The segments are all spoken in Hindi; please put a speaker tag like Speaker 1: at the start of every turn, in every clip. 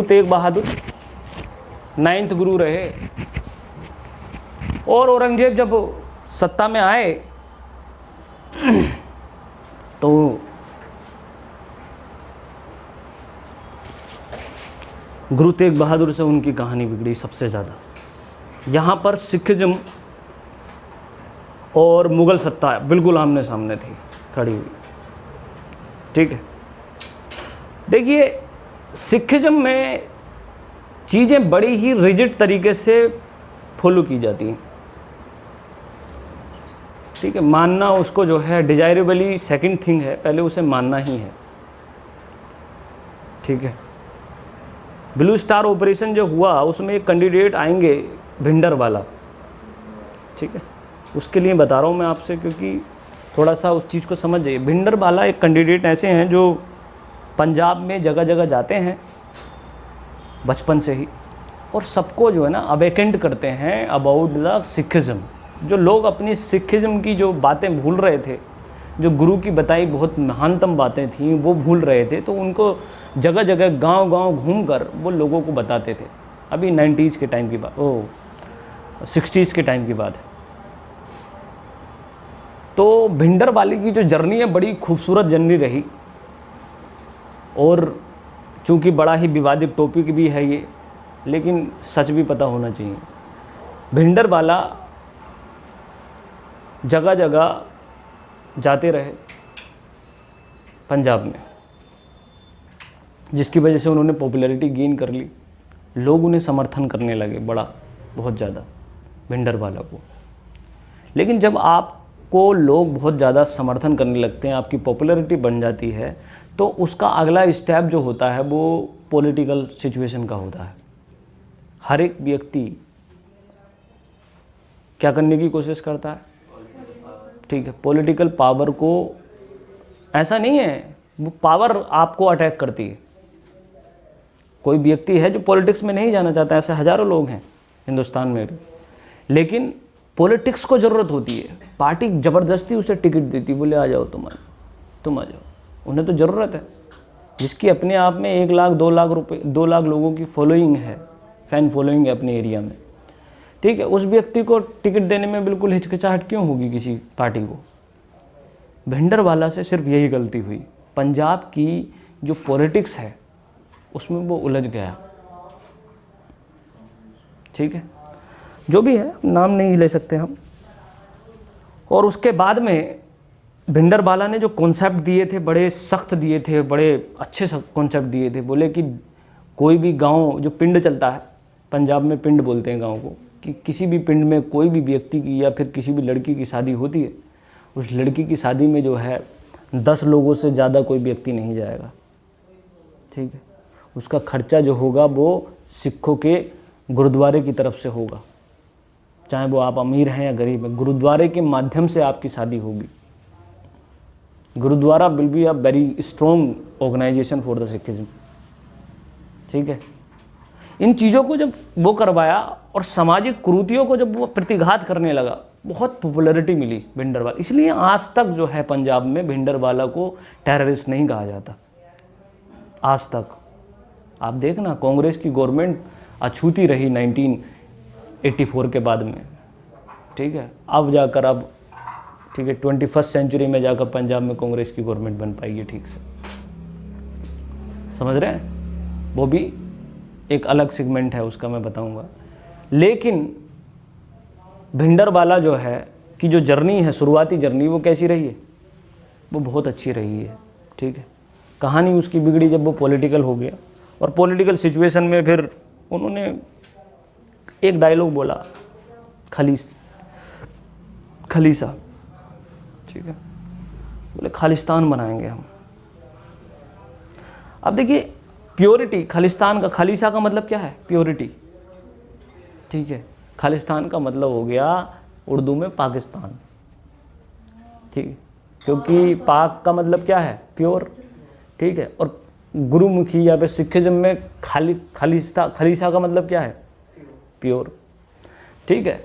Speaker 1: तेग बहादुर 9th गुरु रहे। और औरंगजेब जब सत्ता में आए तो गुरु तेग बहादुर से उनकी कहानी बिगड़ी सबसे ज़्यादा। यहाँ पर सिखिज्म और मुग़ल सत्ता बिल्कुल आमने सामने थी खड़ी हुई। ठीक है, देखिए सिखिज्म में चीज़ें बड़ी ही रिजिड तरीके से फॉलो की जाती हैं। ठीक है, मानना उसको जो है डिजायरेबली सेकंड थिंग है, पहले उसे मानना ही है। ठीक है, ब्लू स्टार ऑपरेशन जो हुआ उसमें एक कैंडिडेट आएंगे भिंडरवाला। ठीक है, उसके लिए बता रहा हूँ मैं आपसे, क्योंकि थोड़ा सा उस चीज़ को समझ जाइए। भिंडरवाला एक कैंडिडेट ऐसे हैं जो पंजाब में जगह जगह जाते हैं बचपन से ही, और सबको जो है ना अवेकेंट करते हैं अबाउट द सिखिज्म। जो लोग अपनी सिखिज्म की जो बातें भूल रहे थे, जो गुरु की बताई बहुत महानतम बातें थीं वो भूल रहे थे, तो उनको जगह जगह गांव गांव घूमकर वो लोगों को बताते थे। अभी 90s के टाइम की बात, 60s के टाइम की बात है। तो भिंडरवाले की जो जर्नी है बड़ी खूबसूरत जर्नी रही, और चूँकि बड़ा ही विवादित टॉपिक भी है ये, लेकिन सच भी पता होना चाहिए। भिंडरवाला जगह जगह जाते रहे पंजाब में, जिसकी वजह से उन्होंने पॉपुलैरिटी गेन कर ली। लोग उन्हें समर्थन करने लगे बहुत ज़्यादा भिंडरवाला को। लेकिन जब आपको लोग बहुत ज़्यादा समर्थन करने लगते हैं, आपकी पॉपुलैरिटी बन जाती है, तो उसका अगला स्टेप जो होता है वो पॉलिटिकल सिचुएशन का होता है। हर एक व्यक्ति क्या करने की कोशिश करता है? ठीक है, पॉलिटिकल पावर को, ऐसा नहीं है वो पावर आपको अटैक करती है। कोई व्यक्ति है जो पॉलिटिक्स में नहीं जाना चाहता, ऐसे हज़ारों लोग हैं हिंदुस्तान में, लेकिन पॉलिटिक्स को ज़रूरत होती है। पार्टी ज़बरदस्ती उसे टिकट देती, बोले आ जाओ तुम आ जाओ। उन्हें तो ज़रूरत है। जिसकी अपने आप में 1 लाख 2 लाख रुपए 2 लाख लोगों की फॉलोइंग है, फ़ैन फॉलोइंग है अपने एरिया में। ठीक है, उस व्यक्ति को टिकट देने में बिल्कुल हिचकिचाहट क्यों होगी किसी पार्टी को? भिंडरवाला से सिर्फ यही गलती हुई, पंजाब की जो पॉलिटिक्स है उसमें वो उलझ गया। ठीक है, जो भी है, नाम नहीं ले सकते हम। और उसके बाद में भिंडरवाला ने जो कॉन्सेप्ट दिए थे बड़े सख्त दिए थे, बड़े अच्छे कॉन्सेप्ट दिए थे। बोले कि कोई भी गांव जो पिंड चलता है, पंजाब में पिंड बोलते हैं गांव को, कि किसी भी पिंड में कोई भी व्यक्ति की या फिर किसी भी लड़की की शादी होती है, उस लड़की की शादी में जो है 10 लोगों से ज़्यादा कोई व्यक्ति नहीं जाएगा। ठीक है, उसका खर्चा जो होगा वो सिखों के गुरुद्वारे की तरफ से होगा, चाहे वो आप अमीर हैं या गरीब हैं। गुरुद्वारे के माध्यम से आपकी शादी होगी। Gurdwara will be a very strong organisation for the Sikhism. ठीक है, इन चीज़ों को जब वो करवाया और सामाजिक कुरीतियों को जब वो प्रतिघात करने लगा, बहुत पॉपुलैरिटी मिली भिंडरवाला। इसलिए आज तक जो है पंजाब में भिंडरवाला को टेररिस्ट नहीं कहा जाता। आज तक आप देखना, कांग्रेस की गवर्नमेंट अछूती रही 1984 के बाद में। ठीक है, अब जाकर ठीक है 21st सेंचुरी में जाकर पंजाब में कांग्रेस की गवर्नमेंट बन पाई है ठीक से। समझ रहे हैं? वो भी एक अलग सेगमेंट है, उसका मैं बताऊंगा। लेकिन भिंडरवाला जो है कि जो जर्नी है, शुरुआती जर्नी, वो कैसी रही है? वो बहुत अच्छी रही है। ठीक है, कहानी उसकी बिगड़ी जब वो पॉलिटिकल हो गया, और पॉलिटिकल सिचुएशन में फिर उन्होंने एक डायलॉग बोला, खलीसा। ठीक है, बोले खालिस्तान बनाएंगे हम। अब देखिए, प्योरिटी, खालिस्तान का, खालिसा का मतलब क्या है? प्योरिटी। ठीक है, खालिस्तान का मतलब हो गया उर्दू में पाकिस्तान। ठीक है, क्योंकि पाक का मतलब क्या है? प्योर। ठीक है, और गुरुमुखी या फिर सिखिज्म में खालिसा का मतलब क्या है? प्योर। ठीक है,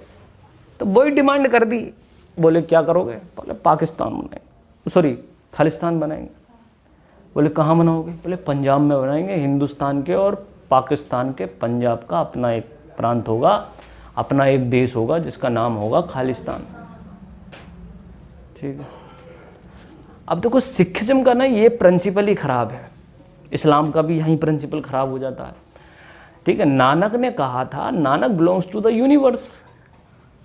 Speaker 1: तो वही डिमांड कर दी। बोले क्या करोगे? बोले पाकिस्तान बनाएंगे, सॉरी खालिस्तान बनाएंगे। बोले कहाँ बनाओगे? बोले पंजाब में बनाएंगे, हिंदुस्तान के और पाकिस्तान के पंजाब का अपना एक प्रांत होगा, अपना एक देश होगा जिसका नाम होगा खालिस्तान। ठीक है। अब देखो सिखिज्म का ना ये प्रिंसिपल ही खराब है, इस्लाम का भी यही प्रिंसिपल खराब हो जाता है। ठीक है। नानक ने कहा था Nanak belongs to the universe,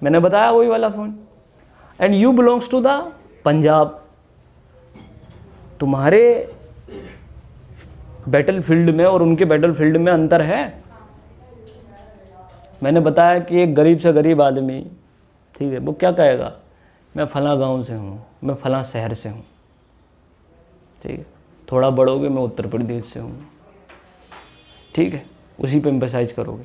Speaker 1: मैंने बताया वही वाला point, and you belongs to the Punjab. तुम्हारे बैटलफील्ड में और उनके बैटलफील्ड में अंतर है। मैंने बताया कि एक गरीब से गरीब आदमी, ठीक है, वो क्या कहेगा, मैं फलां गांव से हूँ, मैं फलां शहर से हूँ। ठीक है। थोड़ा बढ़ोगे मैं उत्तर प्रदेश से हूँ। ठीक है, उसी पे एम्फसाइज करोगे।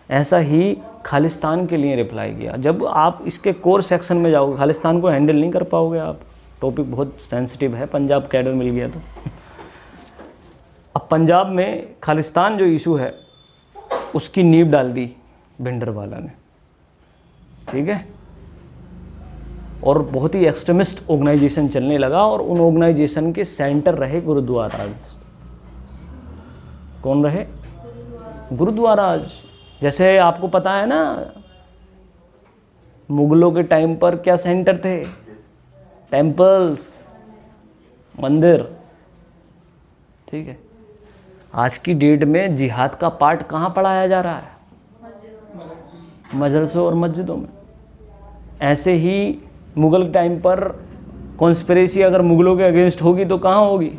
Speaker 1: ऐसा ही खालिस्तान के लिए रिप्लाई किया। जब आप इसके कोर सेक्शन में जाओगे खालिस्तान को हैंडल नहीं कर पाओगे आप, टॉपिक बहुत सेंसिटिव है। पंजाब कैडर मिल गया तो अब पंजाब में खालिस्तान जो इशू है उसकी नींव डाल दी भिंडरवाला ने। ठीक है। और बहुत ही एक्सट्रीमिस्ट ऑर्गेनाइजेशन चलने लगा और उन ऑर्गेनाइजेशन के सेंटर रहे गुरुद्वाराज। कौन रहे? गुरुद्वाराज। जैसे आपको पता है ना मुगलों के टाइम पर क्या सेंटर थे, टेम्पल्स, मंदिर। ठीक है। आज की डेट में जिहाद का पार्ट कहाँ पढ़ाया जा रहा है? मदरसों और मस्जिदों में। ऐसे ही मुगल टाइम पर कॉन्स्पिरेसी अगर मुगलों के अगेंस्ट होगी तो कहाँ होगी?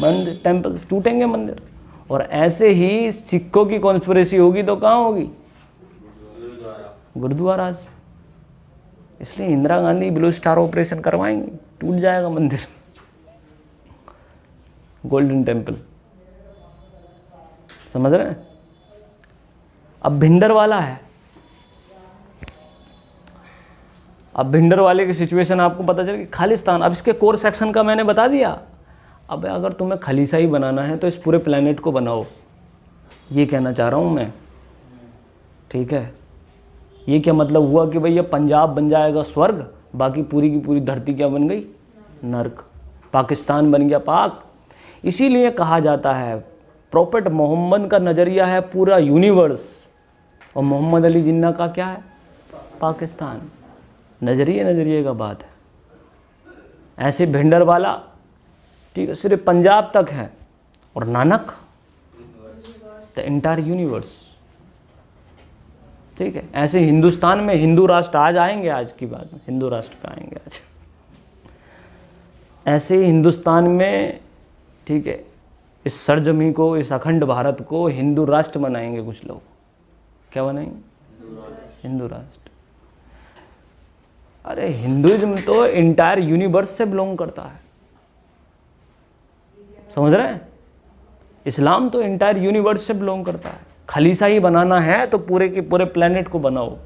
Speaker 1: मंदिर, टेम्पल्स टूटेंगे मंदिर। और ऐसे ही सिखों की कॉन्स्पिरेसी होगी तो कहाँ होगी? गुरुद्वारा। इसलिए Indira Gandhi Blue Star operation करवाएंगी, टूट जाएगा मंदिर, गोल्डन टेम्पल। समझ रहे हैं? अब भिंडरवाला है। अब भिंडरवाले की सिचुएशन आपको पता चलेगी। खालिस्तान, अब इसके कोर सेक्शन का मैंने बता दिया। अब अगर तुम्हें खलीसा ही बनाना है तो इस पूरे प्लेनेट को बनाओ, ये कहना चाह रहा हूँ मैं। ठीक है। ये क्या मतलब हुआ कि भैया पंजाब बन जाएगा स्वर्ग, बाकी पूरी की पूरी धरती क्या बन गई? नर्क। पाकिस्तान बन गया पाक। इसीलिए कहा जाता है प्रॉफेट मोहम्मद का नज़रिया है पूरा यूनिवर्स, और मोहम्मद अली जिन्ना का क्या है? पाकिस्तान। नज़रिए का बात है। ऐसे भिंडरवाला, ठीक है, सिर्फ पंजाब तक है, और नानक द एंटायर यूनिवर्स। ठीक है। ऐसे हिंदुस्तान में हिंदू राष्ट्र आज आएंगे, आज की बात में हिंदू राष्ट्र पे आएंगे आज। ऐसे ही हिंदुस्तान में, ठीक है, इस सरजमी को, इस अखंड भारत को हिंदू राष्ट्र बनाएंगे कुछ लोग। क्या बनाएंगे? हिंदू राष्ट्र। अरे हिंदुइज्म तो एंटायर यूनिवर्स से बिलोंग करता है, समझ रहे हैं? इस्लाम तो एंटायर यूनिवर्स से बिलोंग करता है। खलीसा ही बनाना है तो पूरे के पूरे प्लेनेट को बनाओ।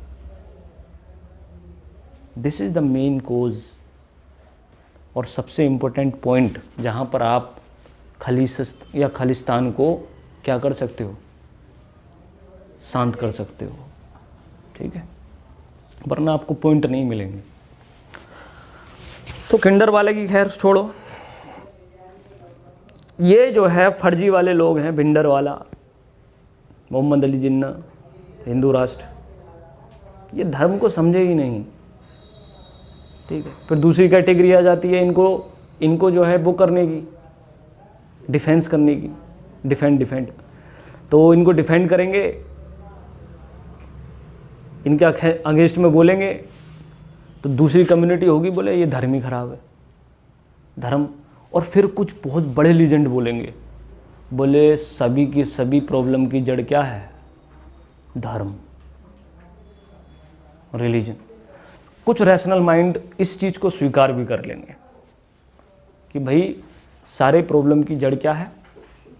Speaker 1: दिस इज द मेन कोज और सबसे इंपॉर्टेंट पॉइंट जहां पर आप खालिस्तान को क्या कर सकते हो? शांत कर सकते हो। ठीक है। वरना आपको पॉइंट नहीं मिलेंगे। तो किंडर वाले की खैर छोड़ो, ये जो है फर्जी वाले लोग हैं, भिंडरवाला, मोहम्मद अली जिन्ना, हिंदू राष्ट्र, ये धर्म को समझे ही नहीं। ठीक है। फिर दूसरी कैटेगरी आ जाती है इनको जो है वो करने की, डिफेंस करने की, डिफेंड। तो इनको डिफेंड करेंगे, इनके अगेंस्ट में बोलेंगे तो दूसरी कम्युनिटी होगी बोले ये धर्म ही खराब है, धर्म। और फिर कुछ बहुत बड़े लीजेंड बोलेंगे, बोले सभी की सभी प्रॉब्लम की जड़ क्या है? धर्म, रिलीजन। कुछ रैशनल माइंड इस चीज़ को स्वीकार भी कर लेंगे कि भाई सारे प्रॉब्लम की जड़ क्या है?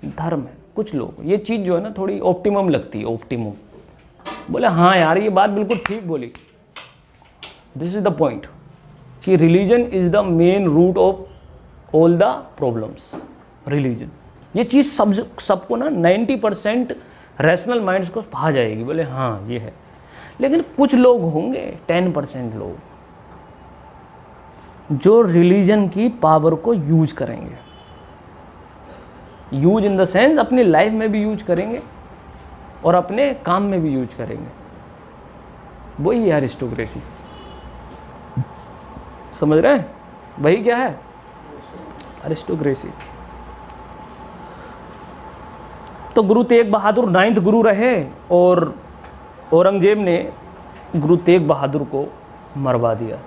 Speaker 1: धर्म है। कुछ लोग ये चीज़ जो है ना थोड़ी ऑप्टिमम लगती है, ऑप्टिमम। बोले हाँ यार ये बात बिल्कुल ठीक बोली। दिस इज द पॉइंट कि religion is the main root of all the problems. Religion, ये चीज़ सबको ना 90% रैशनल माइंड्स को भा जाएगी, बोले हाँ ये है। लेकिन कुछ लोग होंगे 10% लोग जो रिलीजन की पावर को यूज करेंगे। यूज इन द सेंस अपनी लाइफ में भी यूज करेंगे और अपने काम में भी यूज करेंगे, वही है अरिस्टोक्रेसी। समझ रहे हैं? वही क्या है? अरिस्टोक्रेसी। तो गुरु तेग बहादुर 9th गुरु रहे और औरंगजेब ने गुरु तेग बहादुर को मरवा दिया।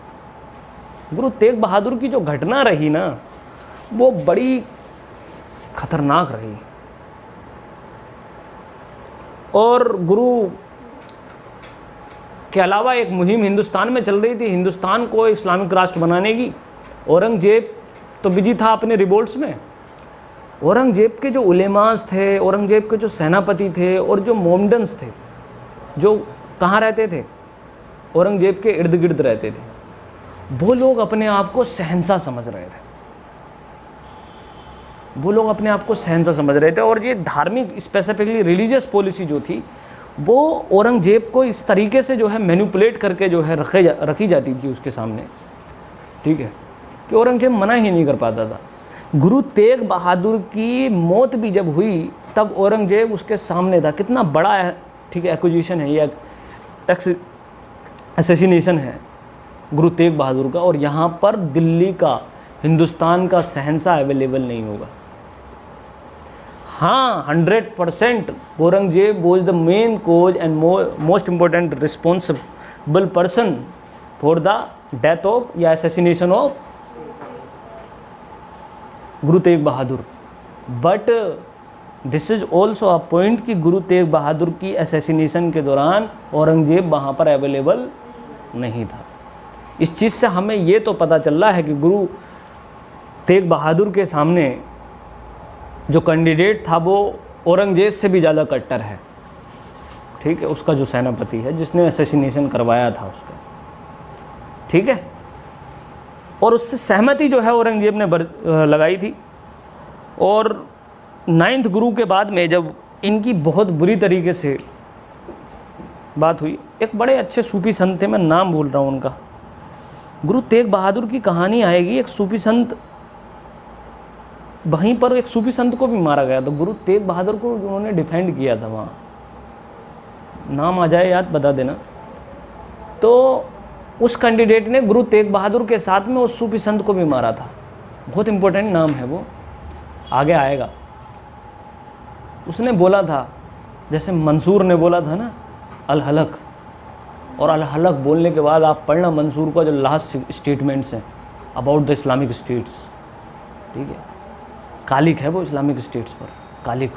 Speaker 1: गुरु तेग बहादुर की जो घटना रही ना, वो बड़ी खतरनाक रही। और गुरु के अलावा एक मुहिम हिंदुस्तान में चल रही थी, हिंदुस्तान को इस्लामिक राष्ट्र बनाने की। औरंगजेब तो बिजी था अपने रिवोल्ट्स में। औरंगजेब के जो उलेमास थे, औरंगजेब के जो सेनापति थे और जो मोमडन्स थे, जो कहाँ रहते थे? औरंगजेब के इर्द गिर्द रहते थे, वो लोग अपने आप को शहंशाह समझ रहे थे। वो लोग अपने आप को शहंशाह समझ रहे थे। और ये धार्मिक, स्पेसिफिकली रिलीजियस पॉलिसी जो थी, वो औरंगजेब को इस तरीके से जो है मैनिपुलेट करके जो है रखी जाती थी उसके सामने, ठीक है, कि औरंगजेब मना ही नहीं कर पाता था। गुरु तेग बहादुर की मौत भी जब हुई, तब औरंगजेब उसके सामने था। कितना बड़ा है, ठीक है, एक्विजिशन है ये, असैसिनेशन है गुरु तेग बहादुर का। और यहाँ पर दिल्ली का, हिंदुस्तान का शहंशाह अवेलेबल नहीं होगा। हाँ, 100% Aurangzeb was the main cause and most important responsible person for the death of या assassination of Guru Tegh Bahadur. But this is also a point कि गुरु तेग बहादुर की असैसिनेशन के दौरान औरंगजेब वहाँ पर अवेलेबल नहीं था। इस चीज़ से हमें ये तो पता चल रहा है कि गुरु तेग बहादुर के सामने जो कैंडिडेट था वो औरंगजेब से भी ज़्यादा कट्टर है, ठीक है, उसका जो सेनापति है जिसने असैसिनेशन करवाया था उसका, ठीक है। और उससे सहमति जो है औरंगजेब ने लगाई थी। और 9th गुरु के बाद में जब इनकी बहुत बुरी तरीके से बात हुई, एक बड़े अच्छे सूफी संत थे, मैं नाम भूल रहा हूँ उनका, गुरु तेग बहादुर की कहानी आएगी। एक सूफी संत, वहीं पर एक सूफी संत को भी मारा गया था, गुरु तेग बहादुर को उन्होंने डिफेंड किया था वहाँ, नाम आ जाए याद बता देना। तो उस कैंडिडेट ने गुरु तेग बहादुर के साथ में उस सूफी संत को भी मारा था। बहुत इंपॉर्टेंट नाम है वो, आगे आएगा। उसने बोला था, जैसे मंसूर ने बोला था ना अल हलक, और अल हलक बोलने के बाद आप पढ़ना मंसूर का जो लास्ट स्टेटमेंट्स हैं अबाउट द इस्लामिक स्टेट्स, ठीक है, कालिक है वो इस्लामिक स्टेट्स पर, कालिक।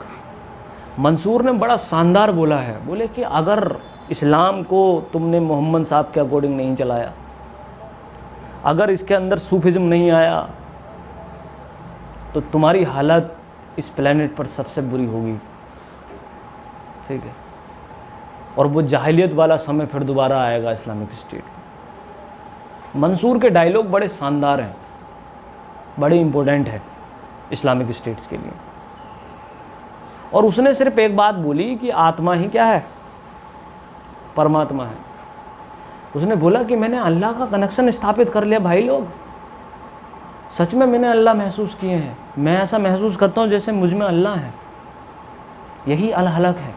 Speaker 1: मंसूर ने बड़ा शानदार बोला है, बोले कि अगर इस्लाम को तुमने मोहम्मद साहब के अकॉर्डिंग नहीं चलाया, अगर इसके अंदर सूफिज़म नहीं आया, तो तुम्हारी हालत इस प्लेनेट पर सबसे बुरी होगी, ठीक है। और वो जाहिलियत वाला समय फिर दोबारा आएगा इस्लामिक स्टेट। मंसूर के डायलॉग बड़े शानदार हैं, बड़े इम्पोर्टेंट है इस्लामिक स्टेट्स के लिए। और उसने सिर्फ एक बात बोली कि आत्मा ही क्या है? परमात्मा है। उसने बोला कि मैंने अल्लाह का कनेक्शन स्थापित कर लिया भाई लोग, सच में मैंने अल्लाह महसूस किए हैं, मैं ऐसा महसूस करता हूँ जैसे मुझ में अल्लाह है। यही अल हलक है।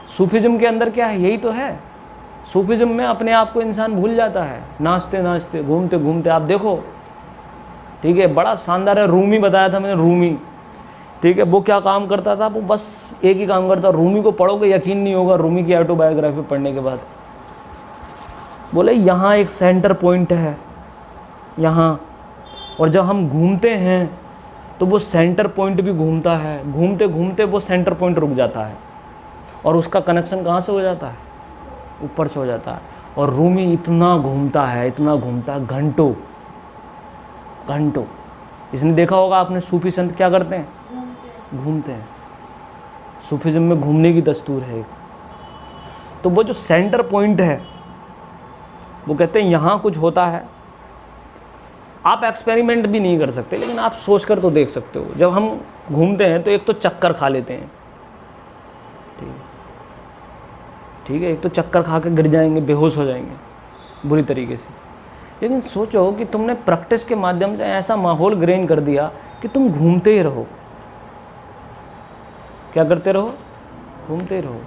Speaker 1: सूफिज़म के अंदर क्या है? यही तो है। सूफिज़म में अपने आप को इंसान भूल जाता है, नाचते नाचते घूमते घूमते। आप देखो, ठीक है, बड़ा शानदार है। रूमी बताया था मैंने, रूमी, ठीक है, वो क्या काम करता था? वो बस एक ही काम करता। रूमी को पढ़ोगे यकीन नहीं होगा, रूमी की ऑटोबायोग्राफी पढ़ने के बाद। बोले यहाँ एक सेंटर पॉइंट है यहाँ, और जब हम घूमते हैं तो वो सेंटर पॉइंट भी घूमता है, घूमते घूमते वो सेंटर पॉइंट रुक जाता है, और उसका कनेक्शन कहाँ से हो जाता है? ऊपर से हो जाता है। और रूमी इतना घूमता है, इतना घूमता है, घंटों घंटों। इसने देखा होगा आपने, सूफी संत क्या करते हैं? घूमते हैं। सूफीज़म में घूमने की दस्तूर है। तो वो जो सेंटर पॉइंट है, वो कहते हैं यहाँ कुछ होता है। आप एक्सपेरिमेंट भी नहीं कर सकते, लेकिन आप सोच कर तो देख सकते हो। जब हम घूमते हैं तो एक तो चक्कर खा लेते हैं, ठीक है, एक तो चक्कर खा के गिर जाएंगे, बेहोश हो जाएंगे बुरी तरीके से। लेकिन सोचो कि तुमने प्रैक्टिस के माध्यम से ऐसा माहौल ग्रेन कर दिया कि तुम घूमते ही रहो, क्या करते रहो, घूमते रहो।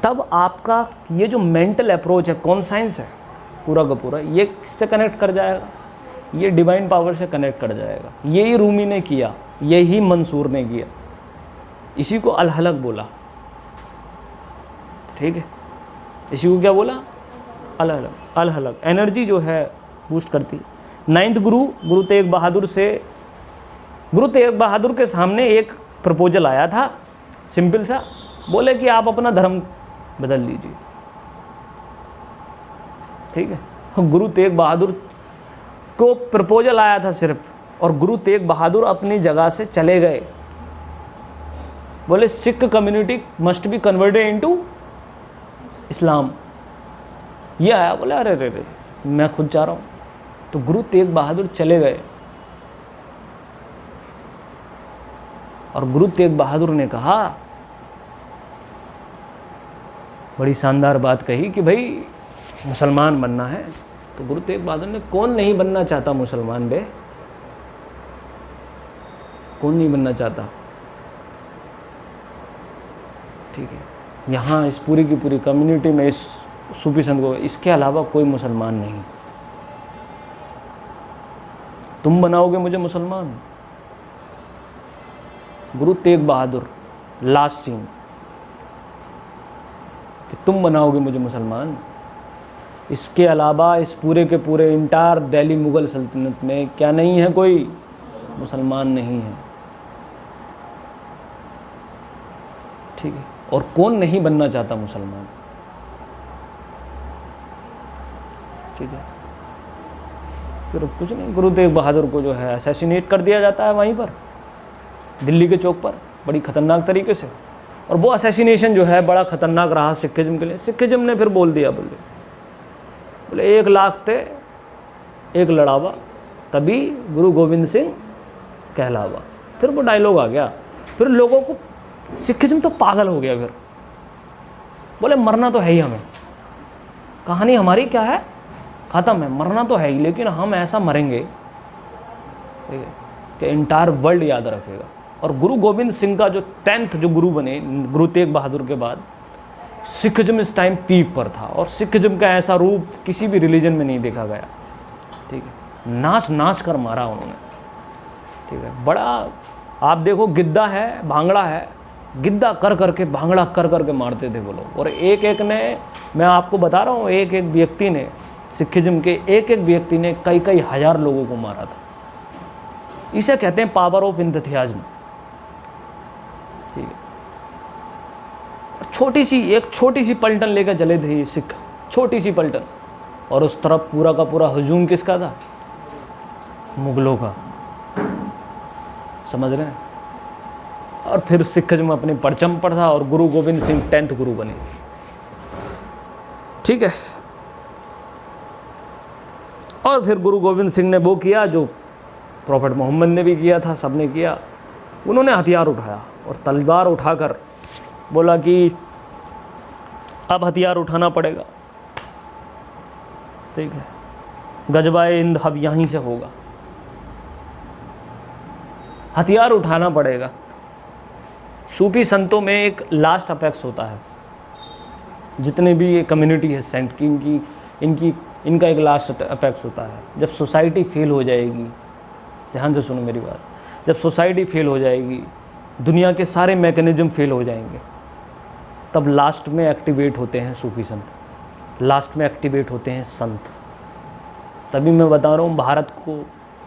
Speaker 1: तब आपका ये जो मेंटल अप्रोच है, कॉन्साइंस है पूरा का पूरा, ये किससे कनेक्ट कर जाएगा, ये डिवाइन पावर से कनेक्ट कर जाएगा। यही रूमी ने किया, यही मंसूर ने किया, इसी को अल-हलक बोला, ठीक है, इसी को क्या बोला, अल-हलक। अल-हलक एनर्जी जो है बूस्ट करती। 9th गुरु तेग बहादुर से, गुरु तेग बहादुर के सामने एक प्रपोजल आया था, सिंपल सा, बोले कि आप अपना धर्म बदल लीजिए, ठीक है। गुरु तेग बहादुर को प्रपोजल आया था सिर्फ, और गुरु तेग बहादुर अपनी जगह से चले गए, बोले Sikh community must be converted into Islam. ये आया, बोले अरे रे रे मैं खुद चाह रहा हूँ। तो गुरु तेग बहादुर चले गए, और गुरु तेग बहादुर ने कहा, बड़ी शानदार बात कही कि भाई मुसलमान बनना है। तो गुरु तेग बहादुर ने, कौन नहीं बनना चाहता मुसलमान बे, कौन नहीं बनना चाहता, ठीक है। यहाँ इस पूरी की पूरी कम्युनिटी में, इस सूफी संत को, इसके अलावा कोई मुसलमान नहीं। तुम बनाओगे मुझे मुसलमान। गुरु तेग बहादुर लास्ट सीन कि तुम बनाओगे मुझे मुसलमान। इसके अलावा इस पूरे के पूरे इंटायर दिल्ली मुगल सल्तनत में क्या नहीं है, कोई मुसलमान नहीं है, ठीक है। और कौन नहीं बनना चाहता मुसलमान, ठीक है। फिर कुछ नहीं, गुरु तेग बहादुर को जो है असैसिनेट कर दिया जाता है वहीं पर, दिल्ली के चौक पर, बड़ी खतरनाक तरीके से। और वो असैसिनेशन जो है बड़ा खतरनाक रहा सिखिज्म के लिए। सिखिज्म ने फिर बोल दिया, बोले 1 लाख थे एक लड़ावा, तभी गुरु गोविंद सिंह कहलावा। फिर वो डायलॉग आ गया, फिर लोगों को, सिखिज्म तो पागल हो गया। फिर बोले मरना तो है ही हमें, कहानी हमारी क्या है, ख़त्म है, मरना तो है ही, लेकिन हम ऐसा मरेंगे, ठीक है, कि इंटायर वर्ल्ड याद रखेगा। और गुरु गोविंद सिंह का जो 10th जो गुरु बने गुरु तेग बहादुर के बाद, सिखिज्म इस टाइम पीक पर था। और सिखिज्म का ऐसा रूप किसी भी रिलीजन में नहीं देखा गया, ठीक है। नाच नाच कर मारा उन्होंने, ठीक है। बड़ा, आप देखो गिद्दा है, भांगड़ा है, गिद्दा कर करके, भांगड़ा कर करके मारते थे वो लोग। और एक एक ने, मैं आपको बता रहा हूँ, एक एक व्यक्ति ने, सिखिज्म के एक एक व्यक्ति ने कई कई हजार लोगों को मारा था। इसे कहते हैं पावर ऑफ इंतथियाज्म, ठीक है। एक छोटी सी पलटन लेकर चले थे ये सिख, छोटी सी पलटन, और उस तरफ पूरा का पूरा हजूम किसका था, मुगलों का, समझ रहे हैं। और फिर सिखिज्म अपनी परचम पर था, और गुरु गोविंद सिंह 10th गुरु बने, ठीक है। और फिर गुरु गोविंद सिंह ने वो किया जो प्रॉफेट मोहम्मद ने भी किया था, सबने किया। उन्होंने हथियार उठाया और तलवार उठाकर बोला कि अब हथियार उठाना पड़ेगा, ठीक है, गजबाए हिंद अब यहीं से होगा, हथियार उठाना पड़ेगा। सूफी संतों में एक लास्ट अपेक्स होता है, जितने भी ये कम्युनिटी है सेंट की, इनका एक लास्ट अपेक्स होता है। जब सोसाइटी फेल हो जाएगी, ध्यान से सुनो मेरी बात, जब सोसाइटी फेल हो जाएगी, दुनिया के सारे मैकेनिज्म फेल हो जाएंगे, तब लास्ट में एक्टिवेट होते हैं सूफी संत, लास्ट में एक्टिवेट होते हैं संत। तभी मैं बता रहा हूँ, भारत को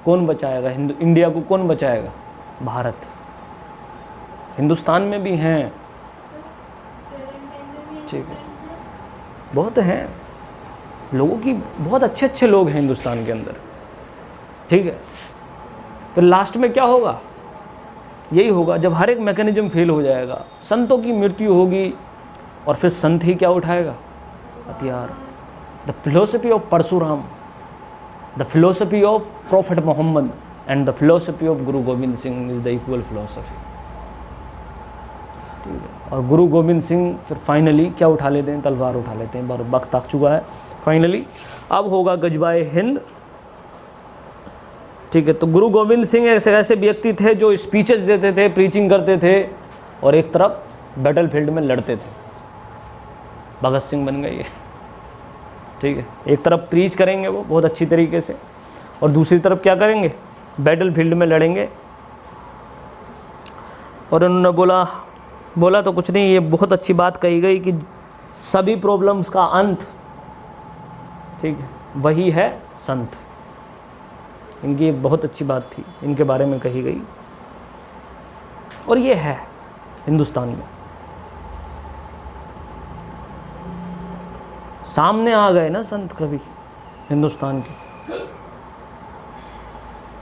Speaker 1: कौन बचाएगा, इंडिया को कौन बचाएगा, भारत। हिंदुस्तान में भी हैं, ठीक है, बहुत हैं लोगों की, बहुत अच्छे अच्छे लोग हैं हिंदुस्तान के अंदर, ठीक है। फिर लास्ट में क्या होगा, यही होगा, जब हर एक मैकेनिज्म फेल हो जाएगा, संतों की मृत्यु होगी, और फिर संत ही क्या उठाएगा, हथियार। The philosophy of Parshuram, the philosophy of prophet Mohammed and the philosophy of Guru Gobind Singh is the equal philosophy, ठीक है। और गुरु गोविंद सिंह फिर फाइनली क्या उठा लेते हैं, तलवार उठा लेते हैं। वक्त आ चुका है फाइनली, अब होगा गजबाए हिंद, ठीक है। तो गुरु गोविंद सिंह ऐसे व्यक्ति थे जो स्पीचेस देते थे, प्रीचिंग करते थे, और एक तरफ बैटल फील्ड में लड़ते थे, भगत सिंह बन गए ये, ठीक है। एक तरफ प्रीच करेंगे वो बहुत अच्छी तरीके से, और दूसरी तरफ क्या करेंगे, बैटल फील्ड में लड़ेंगे। और उन्होंने बोला तो कुछ नहीं, ये बहुत अच्छी बात कही गई कि सभी प्रॉब्लम्स का अंत, ठीक है, वही है संत। इनकी एक बहुत अच्छी बात थी, इनके बारे में कही गई, और ये है हिंदुस्तान में। सामने आ गए ना संत कभी हिंदुस्तान के,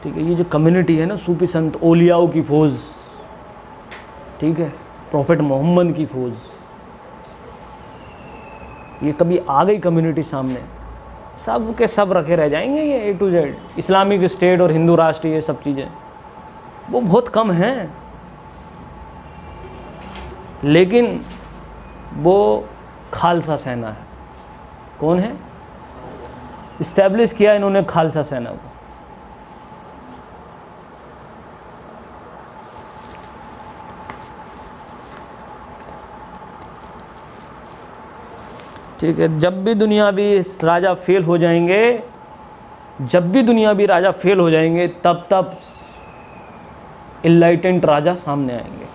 Speaker 1: ठीक है। ये जो कम्युनिटी है ना, सूफी संत, ओलियाओं की फौज, ठीक है, प्रॉफेट मोहम्मद की फौज, ये कभी आ गई कम्युनिटी सामने, सब के सब रखे रह जाएंगे ये A to Z। Islamic state और हिंदू राष्ट्र, ये सब चीज़ें वो बहुत कम हैं, लेकिन वो खालसा सेना है। कौन है? इस्टेब्लिश किया इन्होंने खालसा सेना को। ठीक है, जब भी दुनियावी राजा फेल हो जाएंगे, जब भी दुनियावी राजा फेल हो जाएंगे, तब इनलाइटेंट राजा सामने आएंगे।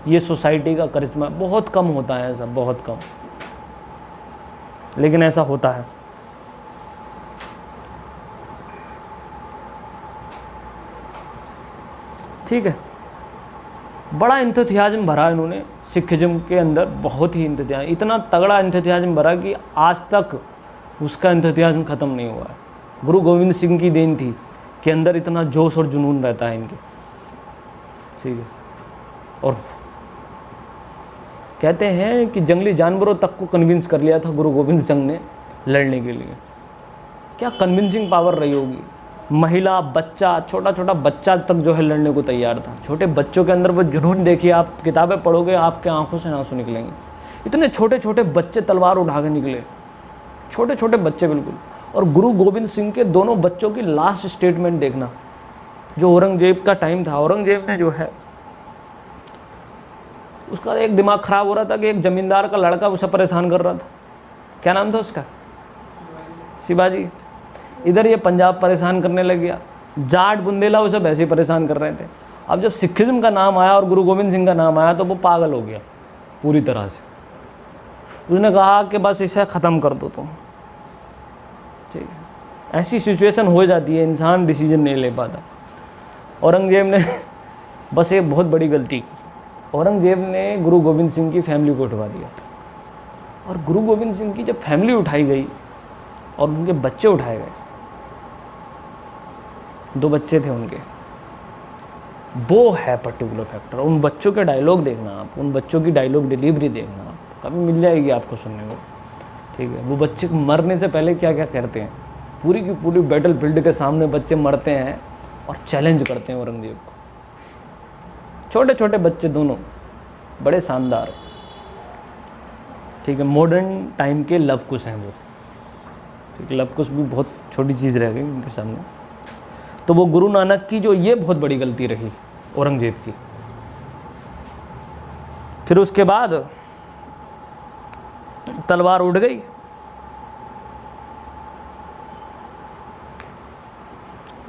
Speaker 1: ये सोसाइटी का करिश्मा, बहुत कम होता है ऐसा, बहुत कम, लेकिन ऐसा होता है। ठीक है, बड़ा इंतज़ाम भरा इन्होंने सिखिज्म के अंदर, बहुत ही इंतज़ाम, इतना तगड़ा इंतज़ाम भरा कि आज तक उसका इंतज़ाम ख़त्म नहीं हुआ है। गुरु गोविंद सिंह की देन थी कि अंदर इतना जोश और जुनून रहता है इनके, ठीक है। और कहते हैं कि जंगली जानवरों तक को कन्विंस कर लिया था गुरु गोविंद सिंह ने लड़ने के लिए। क्या कन्विंसिंग पावर रही होगी। महिला, बच्चा, छोटा छोटा बच्चा तक जो है लड़ने को तैयार था। छोटे बच्चों के अंदर वो जुनून देखिए, आप किताबें पढ़ोगे आपके आंखों से आंसू निकलेंगे। इतने छोटे छोटे बच्चे तलवार उठा के निकले, छोटे छोटे बच्चे बिल्कुल। और गुरु गोविंद सिंह के दोनों बच्चों की लास्ट स्टेटमेंट देखना, जो औरंगजेब का टाइम था, औरंगजेब ने जो है उसका एक दिमाग ख़राब हो रहा था कि एक ज़मींदार का लड़का उसे परेशान कर रहा था। क्या नाम था उसका? शिवाजी। इधर ये पंजाब परेशान करने लग गया, जाट बुंदेला उसे वैसे ही परेशान कर रहे थे। अब जब सिखिज्म का नाम आया और गुरु गोविंद सिंह का नाम आया तो वो पागल हो गया पूरी तरह से। उसने कहा कि बस इसे ख़त्म कर दो तुम, ठीक है। ऐसी सिचुएशन हो जाती है, इंसान डिसीजन नहीं ले पाता। औरंगजेब ने बस एक बहुत बड़ी गलती की, औरंगजेब ने गुरु गोविंद सिंह की फैमिली को उठवा दिया। और गुरु गोविंद सिंह की जब फैमिली उठाई गई और उनके बच्चे उठाए गए, 2 बच्चे थे उनके, वो है पर्टिकुलर फैक्टर। उन बच्चों के डायलॉग देखना आप, उन बच्चों की डायलॉग डिलीवरी देखना आप, कभी मिल जाएगी आपको सुनने को, ठीक है। वो बच्चे मरने से पहले क्या क्या करते हैं, पूरी की पूरी बैटल फील्ड के सामने बच्चे मरते हैं और चैलेंज करते हैं औरंगजेब को। छोटे छोटे बच्चे दोनों, बड़े शानदार, ठीक है। मॉडर्न टाइम के लव कुश हैं वो, ठीक है। लव कुश भी बहुत छोटी चीज़ रह गई उनके सामने। तो वो गुरु नानक की जो ये बहुत बड़ी गलती रही औरंगजेब की। फिर उसके बाद तलवार उठ गई,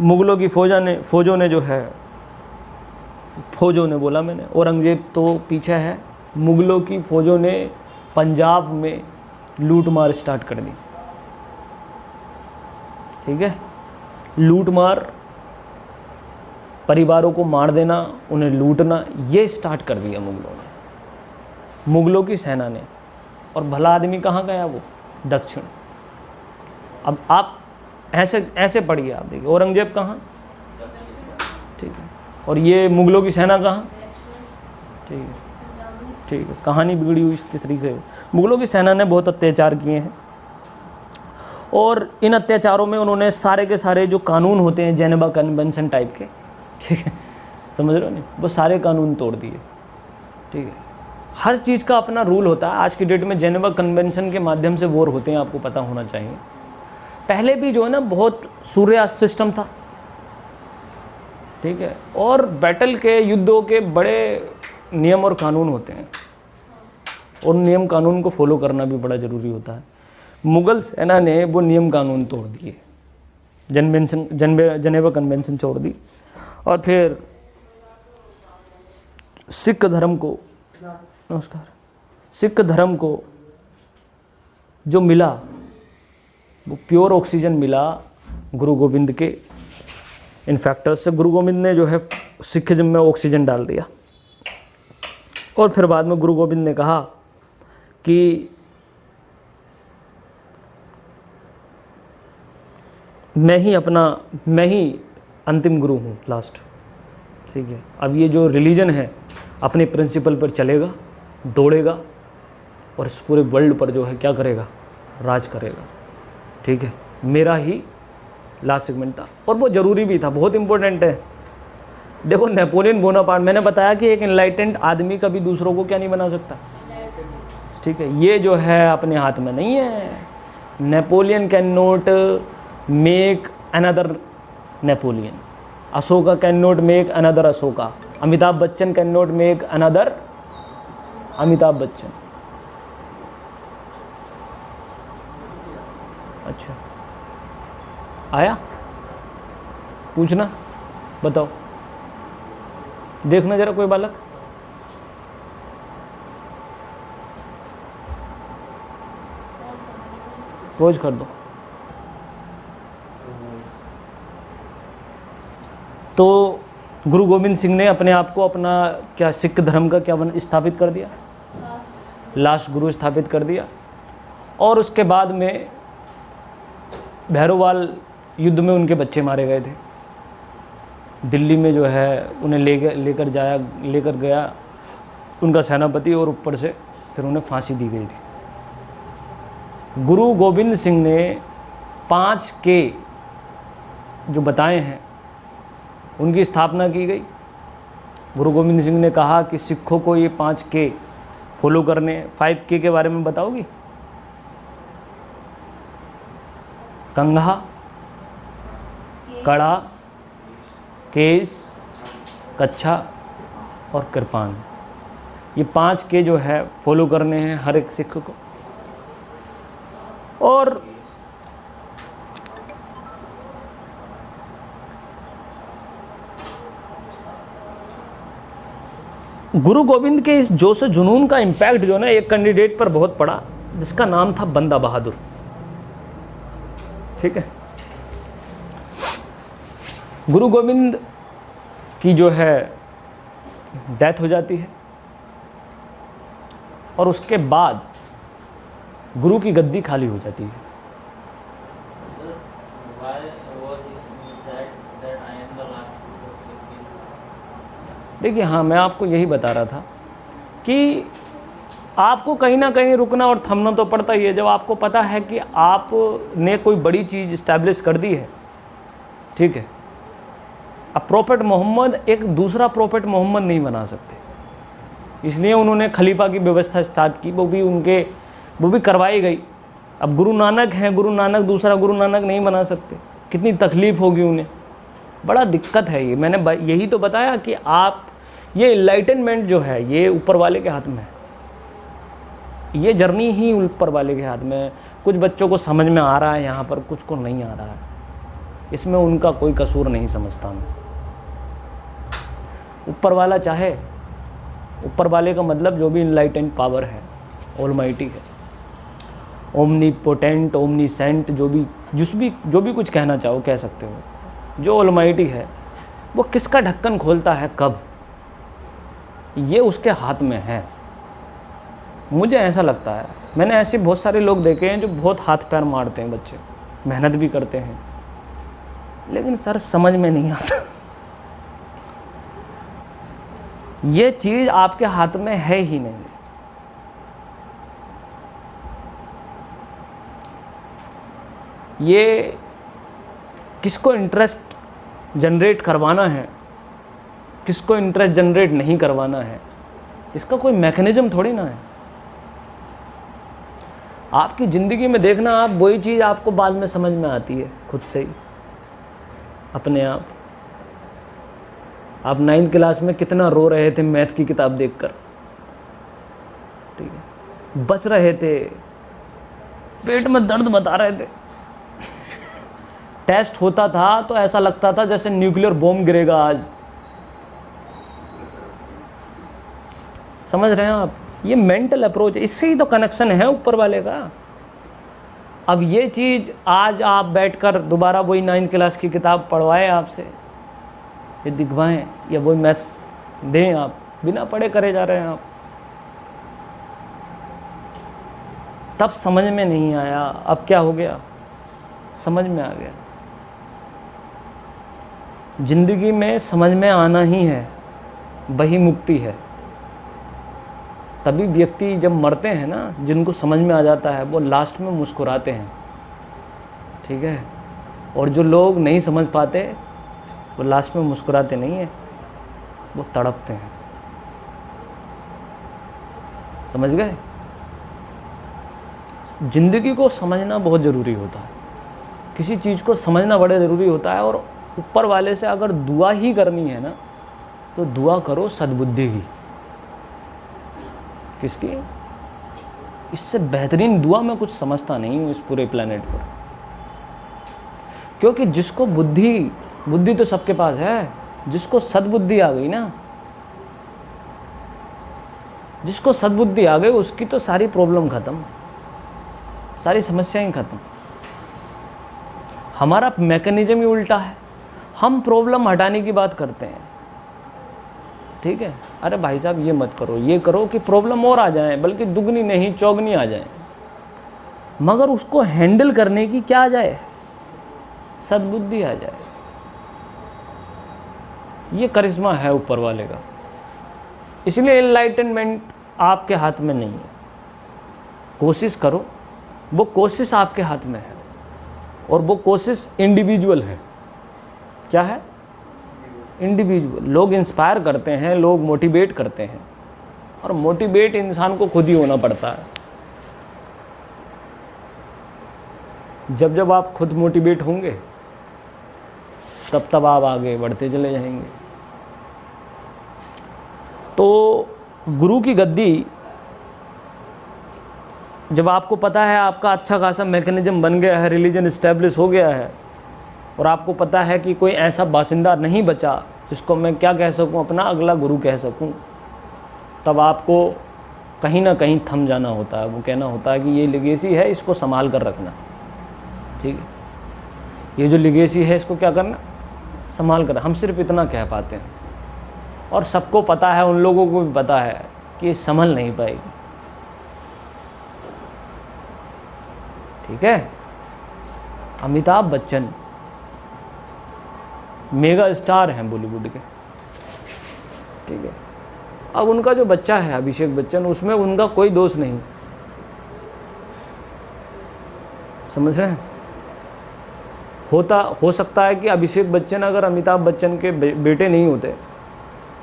Speaker 1: मुगलों की फौजों ने जो है, फौजों ने बोला मैंने, औरंगजेब तो पीछे है, मुगलों की फौजों ने पंजाब में लूट मार स्टार्ट कर दी, ठीक है। लूट मार, परिवारों को मार देना, उन्हें लूटना, ये स्टार्ट कर दिया मुगलों ने, मुगलों की सेना ने। और भला आदमी कहाँ गया वो? दक्षिण। अब आप ऐसे पढ़िए, आप देखिए औरंगजेब कहाँ, ठीक है, और ये मुगलों की सेना कहाँ, ठीक है, ठीक है। कहानी बिगड़ी हुई इस तरीके से। मुगलों की सेना ने बहुत अत्याचार किए हैं, और इन अत्याचारों में उन्होंने सारे के सारे जो कानून होते हैं जेनेवा कन्वेंशन टाइप के, ठीक है, समझ रहे हो नहीं, वो सारे कानून तोड़ दिए, ठीक है। हर चीज़ का अपना रूल होता है। आज की डेट में जेनेवा कन्वेंशन के माध्यम से वॉर होते हैं, आपको पता होना चाहिए। पहले भी जो है ना बहुत सूर्यास्त सिस्टम था, ठीक है, और बैटल के, युद्धों के बड़े नियम और कानून होते हैं, और नियम कानून को फॉलो करना भी बड़ा ज़रूरी होता है। मुग़ल सेना ने वो नियम कानून तोड़ दिए, जनेवा कन्वेंशन छोड़ दी, और फिर सिख धर्म को, नमस्कार, सिख धर्म को जो मिला वो प्योर ऑक्सीजन मिला गुरु गोविंद के इन फैक्टर्स से। गुरु गोविंद ने जो है सिखिज्म में ऑक्सीजन डाल दिया, और फिर बाद में गुरु गोविंद ने कहा कि मैं ही अंतिम गुरु हूँ, लास्ट। ठीक है, अब ये जो रिलीजन है अपने प्रिंसिपल पर चलेगा, दौड़ेगा, और इस पूरे वर्ल्ड पर जो है क्या करेगा, राज करेगा। ठीक है, मेरा ही लास्ट सेगमेंट था, और वो ज़रूरी भी था, बहुत इंपॉर्टेंट है। देखो नेपोलियन बोनापार्ट, मैंने बताया कि एक एनलाइटेंड आदमी कभी दूसरों को क्या नहीं बना सकता। ठीक है, ये जो है अपने हाथ में नहीं है। Napoleon can not make another Napoleon, Ashoka can not make another Ashoka, Amitabh Bachchan can not make another Amitabh Bachchan. अच्छा, आया पूछना, बताओ, देखना जरा कोई बालक। पॉज कर दो। तो गुरु गोविंद सिंह ने अपने आप को अपना क्या सिख धर्म का क्या स्थापित कर दिया, लास्ट गुरु स्थापित कर दिया। और उसके बाद में भैरोवाल युद्ध में उनके बच्चे मारे गए थे। दिल्ली में जो है उन्हें लेकर गया उनका सेनापति, और ऊपर से फिर उन्हें फांसी दी गई थी। गुरु गोविंद सिंह ने 5 के जो बताए हैं उनकी स्थापना की गई। गुरु गोविंद सिंह ने कहा कि सिखों को ये 5 के फॉलो करने। 5K के बारे में बताओगी? कंघा, कड़ा, केस, कच्छा और कृपान, ये 5K जो है फॉलो करने हैं हर एक सिख को। और गुरु गोविंद के इस जोश जुनून का इम्पैक्ट जो ना एक कैंडिडेट पर बहुत पड़ा, जिसका नाम था बंदा बहादुर। ठीक है, गुरु गोविंद की जो है डेथ हो जाती है, और उसके बाद गुरु की गद्दी खाली हो जाती है। देखिए, हाँ, मैं आपको यही बता रहा था कि आपको कहीं ना कहीं रुकना और थमना तो पड़ता ही है। जब आपको पता है कि आपने कोई बड़ी चीज़ इस्टेब्लिश कर दी है, ठीक है, अब प्रॉफेट मोहम्मद एक दूसरा प्रॉफेट मोहम्मद नहीं बना सकते, इसलिए उन्होंने खलीफा की व्यवस्था स्टार्ट की, वो भी करवाई गई। अब गुरु नानक हैं, गुरु नानक दूसरा गुरु नानक नहीं बना सकते, कितनी तकलीफ़ होगी उन्हें, बड़ा दिक्कत है ये। मैंने यही तो बताया कि आप ये इनलाइटनमेंट जो है ये ऊपर वाले के हाथ में है, ये जर्नी ही ऊपर वाले के हाथ में है। कुछ बच्चों को समझ में आ रहा है यहाँ पर, कुछ को नहीं आ रहा है, इसमें उनका कोई कसूर नहीं समझता मैं। ऊपर वाला चाहे, ऊपर वाले का मतलब जो भी इनलाइटेंड पावर है, ऑलमाइटी है, ओमनीपोटेंट, ओमनीसेंट, जो भी कुछ कहना चाहो कह सकते हो, जो ऑलमाइटी है वो किसका ढक्कन खोलता है कब, ये उसके हाथ में है। मुझे ऐसा लगता है, मैंने ऐसे बहुत सारे लोग देखे हैं जो बहुत हाथ पैर मारते हैं, बच्चे मेहनत भी करते हैं, लेकिन सर समझ में नहीं आता। ये चीज़ आपके हाथ में है ही नहीं। ये किसको इंटरेस्ट जनरेट करवाना है, किसको इंटरेस्ट जनरेट नहीं करवाना है, इसका कोई मैकेनिज्म थोड़ी ना है। आपकी ज़िंदगी में देखना, आप वही चीज़ आपको बाद में समझ में आती है खुद से ही, अपने आप। आप 9th क्लास में कितना रो रहे थे मैथ की किताब देखकर, ठीक है, बच रहे थे, पेट में दर्द बता रहे थे। टेस्ट होता था तो ऐसा लगता था जैसे न्यूक्लियर बॉम्ब गिरेगा आज। समझ रहे हैं आप? ये मेंटल अप्रोच है, इससे ही तो कनेक्शन है ऊपर वाले का। अब ये चीज़ आज आप बैठकर दोबारा वही 9th क्लास की किताब पढ़वाएं आपसे, ये दिखवाएं, या वही मैथ्स दें, आप बिना पढ़े करे जा रहे हैं आप। तब समझ में नहीं आया, अब क्या हो गया, समझ में आ गया। जिंदगी में समझ में आना ही है, वही मुक्ति है। तभी व्यक्ति जब मरते हैं ना, जिनको समझ में आ जाता है, वो लास्ट में मुस्कुराते हैं, ठीक है। और जो लोग नहीं समझ पाते, वो लास्ट में मुस्कुराते नहीं है, वो तड़पते हैं। समझ गए? जिंदगी को समझना बहुत ज़रूरी होता है, किसी चीज़ को समझना बड़ा ज़रूरी होता है। और ऊपर वाले से अगर दुआ ही करनी है ना, तो दुआ करो सद्बुद्धि की। किसकी? इससे बेहतरीन दुआ मैं कुछ समझता नहीं हूँ इस पूरे प्लेनेट पर। क्योंकि जिसको बुद्धि तो सबके पास है, जिसको सद्बुद्धि आ गई ना, जिसको सद्बुद्धि आ गई, उसकी तो सारी प्रॉब्लम खत्म, सारी समस्याएं खत्म। हमारा मैकेनिज्म ही उल्टा है, हम प्रॉब्लम हटाने की बात करते हैं, ठीक है। अरे भाई साहब ये मत करो, ये करो कि प्रॉब्लम और आ जाए, बल्कि दुगनी नहीं चौगनी आ जाए, मगर उसको हैंडल करने की क्या आ जाए, सद्बुद्धि आ जाए। ये करिश्मा है ऊपर वाले का। इसलिए एनलाइटनमेंट आपके हाथ में नहीं है, कोशिश करो, वो कोशिश आपके हाथ में है, और वो कोशिश इंडिविजुअल है। क्या है? इंडिविजुअल। लोग इंस्पायर करते हैं, लोग मोटिवेट करते हैं, और मोटिवेट इंसान को खुद ही होना पड़ता है। जब जब आप खुद मोटिवेट होंगे, तब तब आप आगे बढ़ते चले जाएंगे। तो गुरु की गद्दी, जब आपको पता है आपका अच्छा खासा मैकेनिज्म बन गया है, रिलीजन इस्टेब्लिश हो गया है, और आपको पता है कि कोई ऐसा बासिंदा नहीं बचा जिसको मैं क्या कह सकूं, अपना अगला गुरु कह सकूं, तब आपको कहीं ना कहीं थम जाना होता है। वो कहना होता है कि ये लिगेसी है, इसको संभाल कर रखना, ठीक है। ये जो लिगेसी है, इसको क्या करना, संभाल कर। हम सिर्फ इतना कह पाते हैं, और सबको पता है, उन लोगों को भी पता है कि ये संभल नहीं पाएगी, ठीक है। अमिताभ बच्चन मेगा स्टार हैं बॉलीवुड के, ठीक है। अब उनका जो बच्चा है अभिषेक बच्चन, उसमें उनका कोई दोष नहीं, समझ रहे हैं। हो सकता है कि अभिषेक बच्चन अगर अमिताभ बच्चन के बेटे नहीं होते,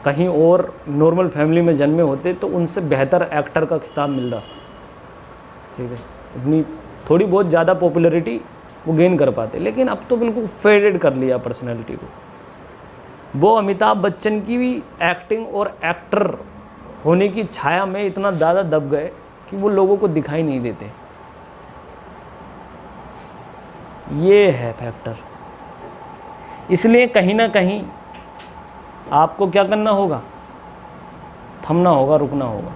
Speaker 1: कहीं और नॉर्मल फैमिली में जन्मे होते, तो उनसे बेहतर एक्टर का खिताब मिल रहा, ठीक है। अपनी थोड़ी बहुत ज़्यादा पॉपुलैरिटी वो गेन कर पाते, लेकिन अब तो बिल्कुल फेडेड कर लिया पर्सनैलिटी को। वो अमिताभ बच्चन की भी एक्टिंग और एक्टर होने की छाया में इतना ज़्यादा दब गए कि वो लोगों को दिखाई नहीं देते। ये है फैक्टर। इसलिए कहीं ना कहीं आपको क्या करना होगा, थमना होगा, रुकना होगा।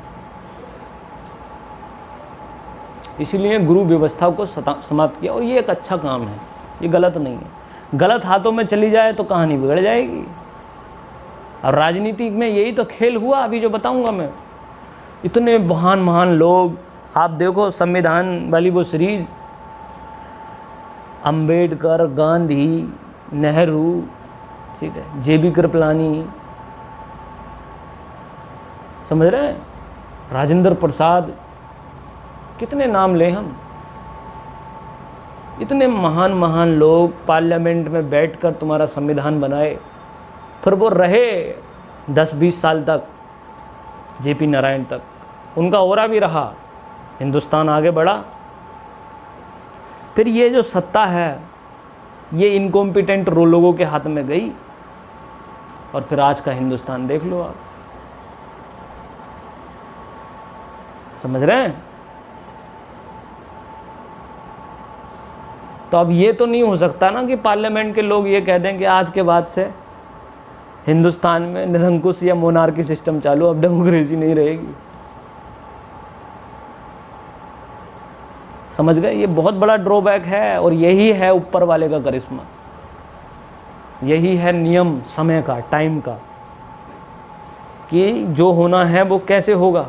Speaker 1: इसीलिए गुरु व्यवस्था को समाप्त किया, और ये एक अच्छा काम है, ये गलत नहीं है। गलत हाथों में चली जाए तो कहानी बिगड़ जाएगी। और राजनीति में यही तो खेल हुआ, अभी जो बताऊंगा मैं। इतने महान महान लोग, आप देखो संविधान वाली वो सीरीज, अंबेडकर, गांधी, नेहरू, ठीक है, जेबी कृपलानी, समझ रहे हैं, राजेंद्र प्रसाद, कितने नाम लें हम। इतने महान महान लोग पार्लियामेंट में बैठकर तुम्हारा संविधान बनाए, फिर वो रहे 10-20 साल तक, जेपी नारायण तक, उनका ओरा भी रहा, हिंदुस्तान आगे बढ़ा। फिर ये जो सत्ता है, ये इनकॉम्पिटेंट लोगों के हाथ में गई, और फिर आज का हिंदुस्तान देख लो आप। समझ रहे हैं? तो अब ये तो नहीं हो सकता ना कि पार्लियामेंट के लोग ये कह दें कि आज के बाद से हिंदुस्तान में निरंकुश या मोनार्की सिस्टम चालू, अब डेमोक्रेसी नहीं रहेगी। समझ गए? ये बहुत बड़ा ड्रॉबैक है, और यही है ऊपर वाले का करिश्मा, यही है नियम समय का, टाइम का, कि जो होना है वो कैसे होगा,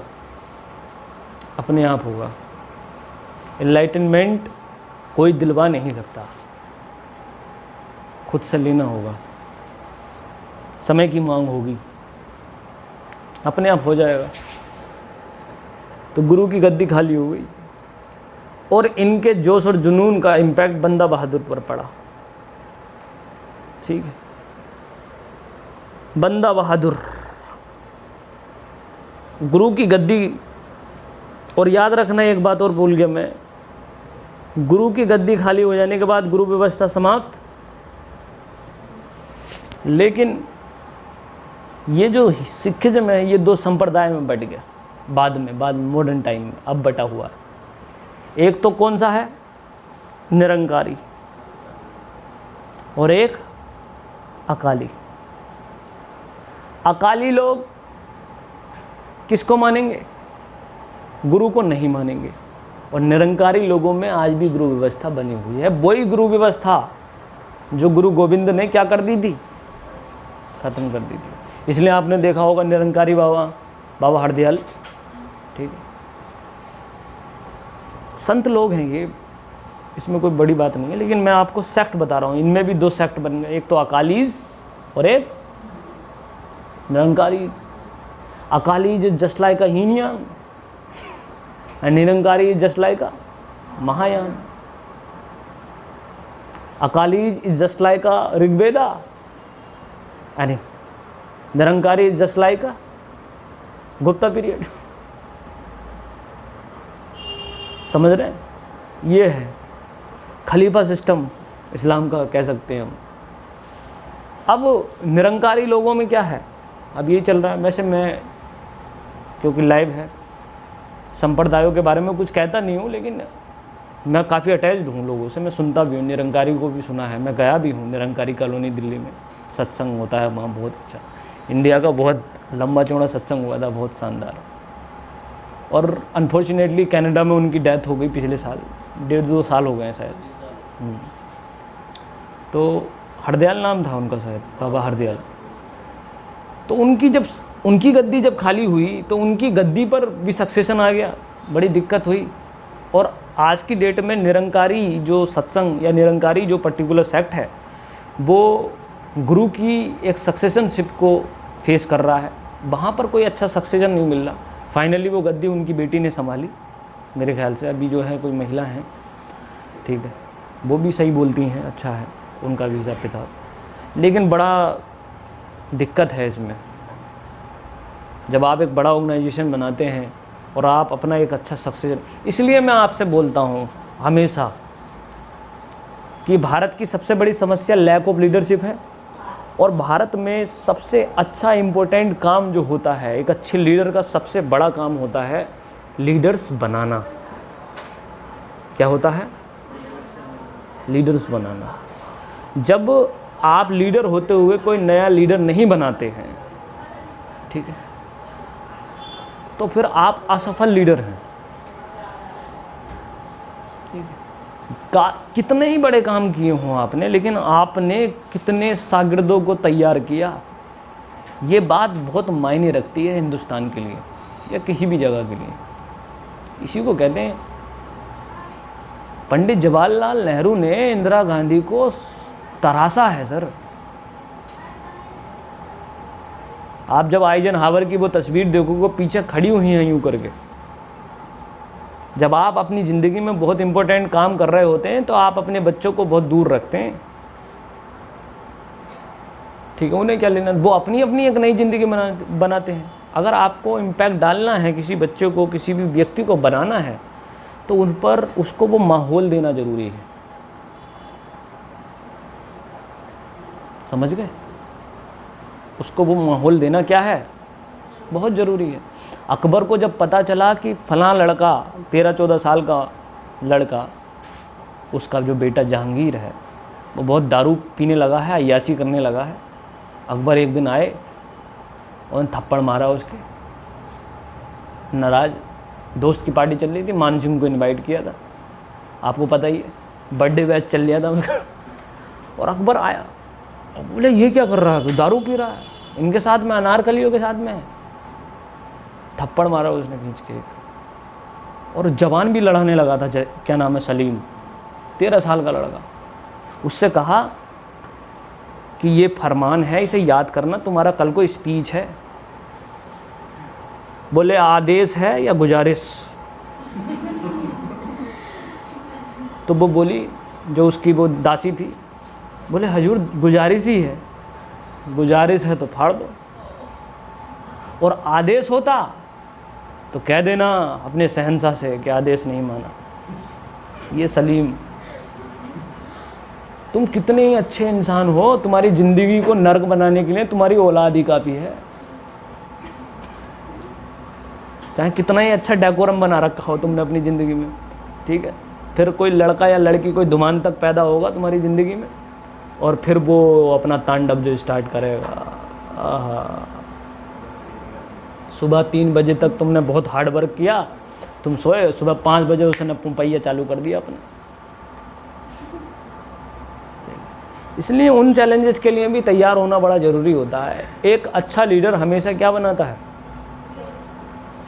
Speaker 1: अपने आप होगा। एनलाइटनमेंट कोई दिलवा नहीं सकता, खुद से लेना होगा, समय की मांग होगी, अपने आप हो जाएगा। तो गुरु की गद्दी खाली हो गई, और इनके जोश और जुनून का इम्पैक्ट बंदा बहादुर पर पड़ा। ठीक है, बंदा बहादुर गुरु की गद्दी। और याद रखना, एक बात और भूल गया मैं, गुरु की गद्दी खाली हो जाने के बाद गुरु व्यवस्था समाप्त। लेकिन ये जो सिखिज्म है, ये दो संप्रदाय में बट गया बाद मॉडर्न टाइम में अब बटा हुआ है। एक तो कौन सा है? निरंकारी, और एक अकाली। अकाली लोग किसको मानेंगे? गुरु को नहीं मानेंगे। और निरंकारी लोगों में आज भी गुरु व्यवस्था बनी हुई है, वही गुरु व्यवस्था जो गुरु गोविंद ने क्या कर दी थी? खत्म कर दी थी। इसलिए आपने देखा होगा निरंकारी बाबा हरदयाल, ठीक है, संत लोग हैं ये, इसमें कोई बड़ी बात नहीं है। लेकिन मैं आपको सेक्ट बता रहा हूँ, इनमें भी दो सेक्ट बन गए, एक तो अकालीज और एक Nirankaris. Akalis is just like a yin yang and Nirankari is just like a Mahayana. Akalis is just like a Rigveda and Nirankari is just like a Gupta period. समझ रहे हैं? ये है खलीफा सिस्टम इस्लाम का, कह सकते हैं हम। अब निरंकारी लोगों में क्या है, अब ये चल रहा है। वैसे मैं क्योंकि लाइव है, संप्रदायों के बारे में कुछ कहता नहीं हूँ, लेकिन मैं काफ़ी अटैच्ड हूँ लोगों से, मैं सुनता भी हूँ, निरंकारी को भी सुना है, मैं गया भी हूँ निरंकारी कॉलोनी दिल्ली में, सत्संग होता है वहाँ बहुत अच्छा। इंडिया का बहुत लंबा चौड़ा सत्संग हुआ था, बहुत शानदार। और अनफॉर्चुनेटली कनाडा में उनकी डेथ हो गई पिछले साल, 1.5-2 साल हो गए हैं शायद। तो हरदयाल नाम था उनका शायद, बाबा हरदयाल। तो उनकी गद्दी जब खाली हुई तो उनकी गद्दी पर भी सक्सेशन आ गया, बड़ी दिक्कत हुई। और आज की डेट में निरंकारी जो सत्संग या निरंकारी जो पर्टिकुलर सेक्ट है, वो गुरु की एक सक्सेशनशिप को फेस कर रहा है। वहाँ पर कोई अच्छा सक्सेशन नहीं मिल रहा। फाइनली वो गद्दी उनकी बेटी ने संभाली मेरे ख्याल से। अभी जो है कोई महिला है, ठीक है, वो भी सही बोलती हैं, अच्छा है उनका भी हिसाब किताब। लेकिन बड़ा दिक्कत है इसमें, जब आप एक बड़ा ऑर्गेनाइजेशन बनाते हैं और आप अपना एक अच्छा सक्सेशन। इसलिए मैं आपसे बोलता हूँ हमेशा कि भारत की सबसे बड़ी समस्या लैक ऑफ लीडरशिप है। और भारत में सबसे अच्छा इम्पोर्टेंट काम जो होता है, एक अच्छे लीडर का सबसे बड़ा काम होता है लीडर्स बनाना। क्या होता है? लीडर्स बनाना। जब आप लीडर होते हुए कोई नया लीडर नहीं बनाते हैं, ठीक है, तो फिर आप असफल लीडर हैं। ठीक है, कितने ही बड़े काम किए हों आपने, लेकिन आपने कितने शागिर्दों को तैयार किया, ये बात बहुत मायने रखती है हिंदुस्तान के लिए या किसी भी जगह के लिए। इसी को कहते हैं, पंडित जवाहरलाल नेहरू ने इंदिरा गांधी को तरासा है सर। आप जब आइजनहावर की वो तस्वीर देखोगे, पीछे खड़ी हुई हैं यूं करके। जब आप अपनी ज़िंदगी में बहुत इंपॉर्टेंट काम कर रहे होते हैं तो आप अपने बच्चों को बहुत दूर रखते हैं, ठीक है, उन्हें क्या लेना, वो अपनी अपनी एक नई ज़िंदगी बनाते हैं। अगर आपको इम्पैक्ट डालना है, किसी बच्चे को, किसी भी व्यक्ति को बनाना है, तो उन पर उसको वो माहौल देना ज़रूरी है। समझ गए? उसको वो माहौल देना क्या है, बहुत ज़रूरी है। अकबर को जब पता चला कि फलां लड़का 13-14 साल का लड़का, उसका जो बेटा जहांगीर है वो बहुत दारू पीने लगा है, अय्याशी करने लगा है, अकबर एक दिन आए और थप्पड़ मारा उसके। नाराज, दोस्त की पार्टी चल रही थी, मान सिंह को इनवाइट किया था, आपको पता ही है, बर्थडे बैच चल लिया था उसका। और अकबर आया और बोले ये क्या कर रहा है, तो दारू पी रहा है, इनके साथ में, अनारकलियों के साथ में। थप्पड़ मारा उसने खींच के, और जवान भी लड़ाने लगा था, क्या नाम है, सलीम, 13 साल का लड़का। उससे कहा कि ये फरमान है, इसे याद करना, तुम्हारा कल को स्पीच है। बोले आदेश है या गुजारिश? तो वो बोली, जो उसकी वो दासी थी, बोले हजूर गुजारिश ही है, गुजारिश है तो फाड़ दो, और आदेश होता तो कह देना अपने शहंशाह से कि आदेश नहीं माना। ये सलीम, तुम कितने ही अच्छे इंसान हो, तुम्हारी ज़िंदगी को नर्क बनाने के लिए तुम्हारी औलाद ही काफ़ी है। चाहे कितना ही अच्छा डेकोरम बना रखा हो तुमने अपनी ज़िंदगी में, ठीक है, फिर कोई लड़का या लड़की कोई धुमान तक पैदा होगा तुम्हारी ज़िंदगी में, और फिर वो अपना तांडव जो स्टार्ट करेगा। आहा, सुबह 3 बजे तक तुमने बहुत हार्ड वर्क किया, तुम सोए, सुबह 5 बजे उसने पुंपैया चालू कर दिया अपने। इसलिए उन चैलेंजेस के लिए भी तैयार होना बड़ा ज़रूरी होता है। एक अच्छा लीडर हमेशा क्या बनाता है,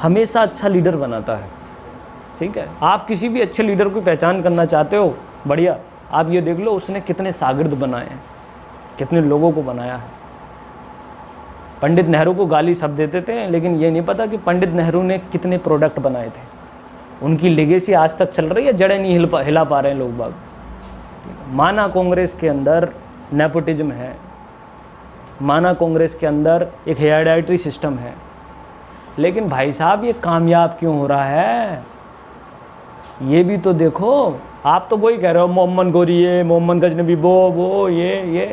Speaker 1: हमेशा अच्छा लीडर बनाता है, ठीक है। आप किसी भी अच्छे लीडर की पहचान करना चाहते हो, बढ़िया, आप ये देख लो उसने कितने शागिर्द बनाए हैं, कितने लोगों को बनाया है। पंडित नेहरू को गाली सब देते थे, लेकिन ये नहीं पता कि पंडित नेहरू ने कितने प्रोडक्ट बनाए थे। उनकी लेगेसी आज तक चल रही है, जड़ें नहीं हिला पा रहे हैं लोग बाग। माना कांग्रेस के अंदर नेपोटिज्म है, माना कांग्रेस के अंदर एक हेरिडेटरी सिस्टम है, लेकिन भाई साहब ये कामयाब क्यों हो रहा है, ये भी तो देखो। आप तो वही कह रहे हो मोहम्मद गोरी ये, मोहम्मद गजनबी वो ये,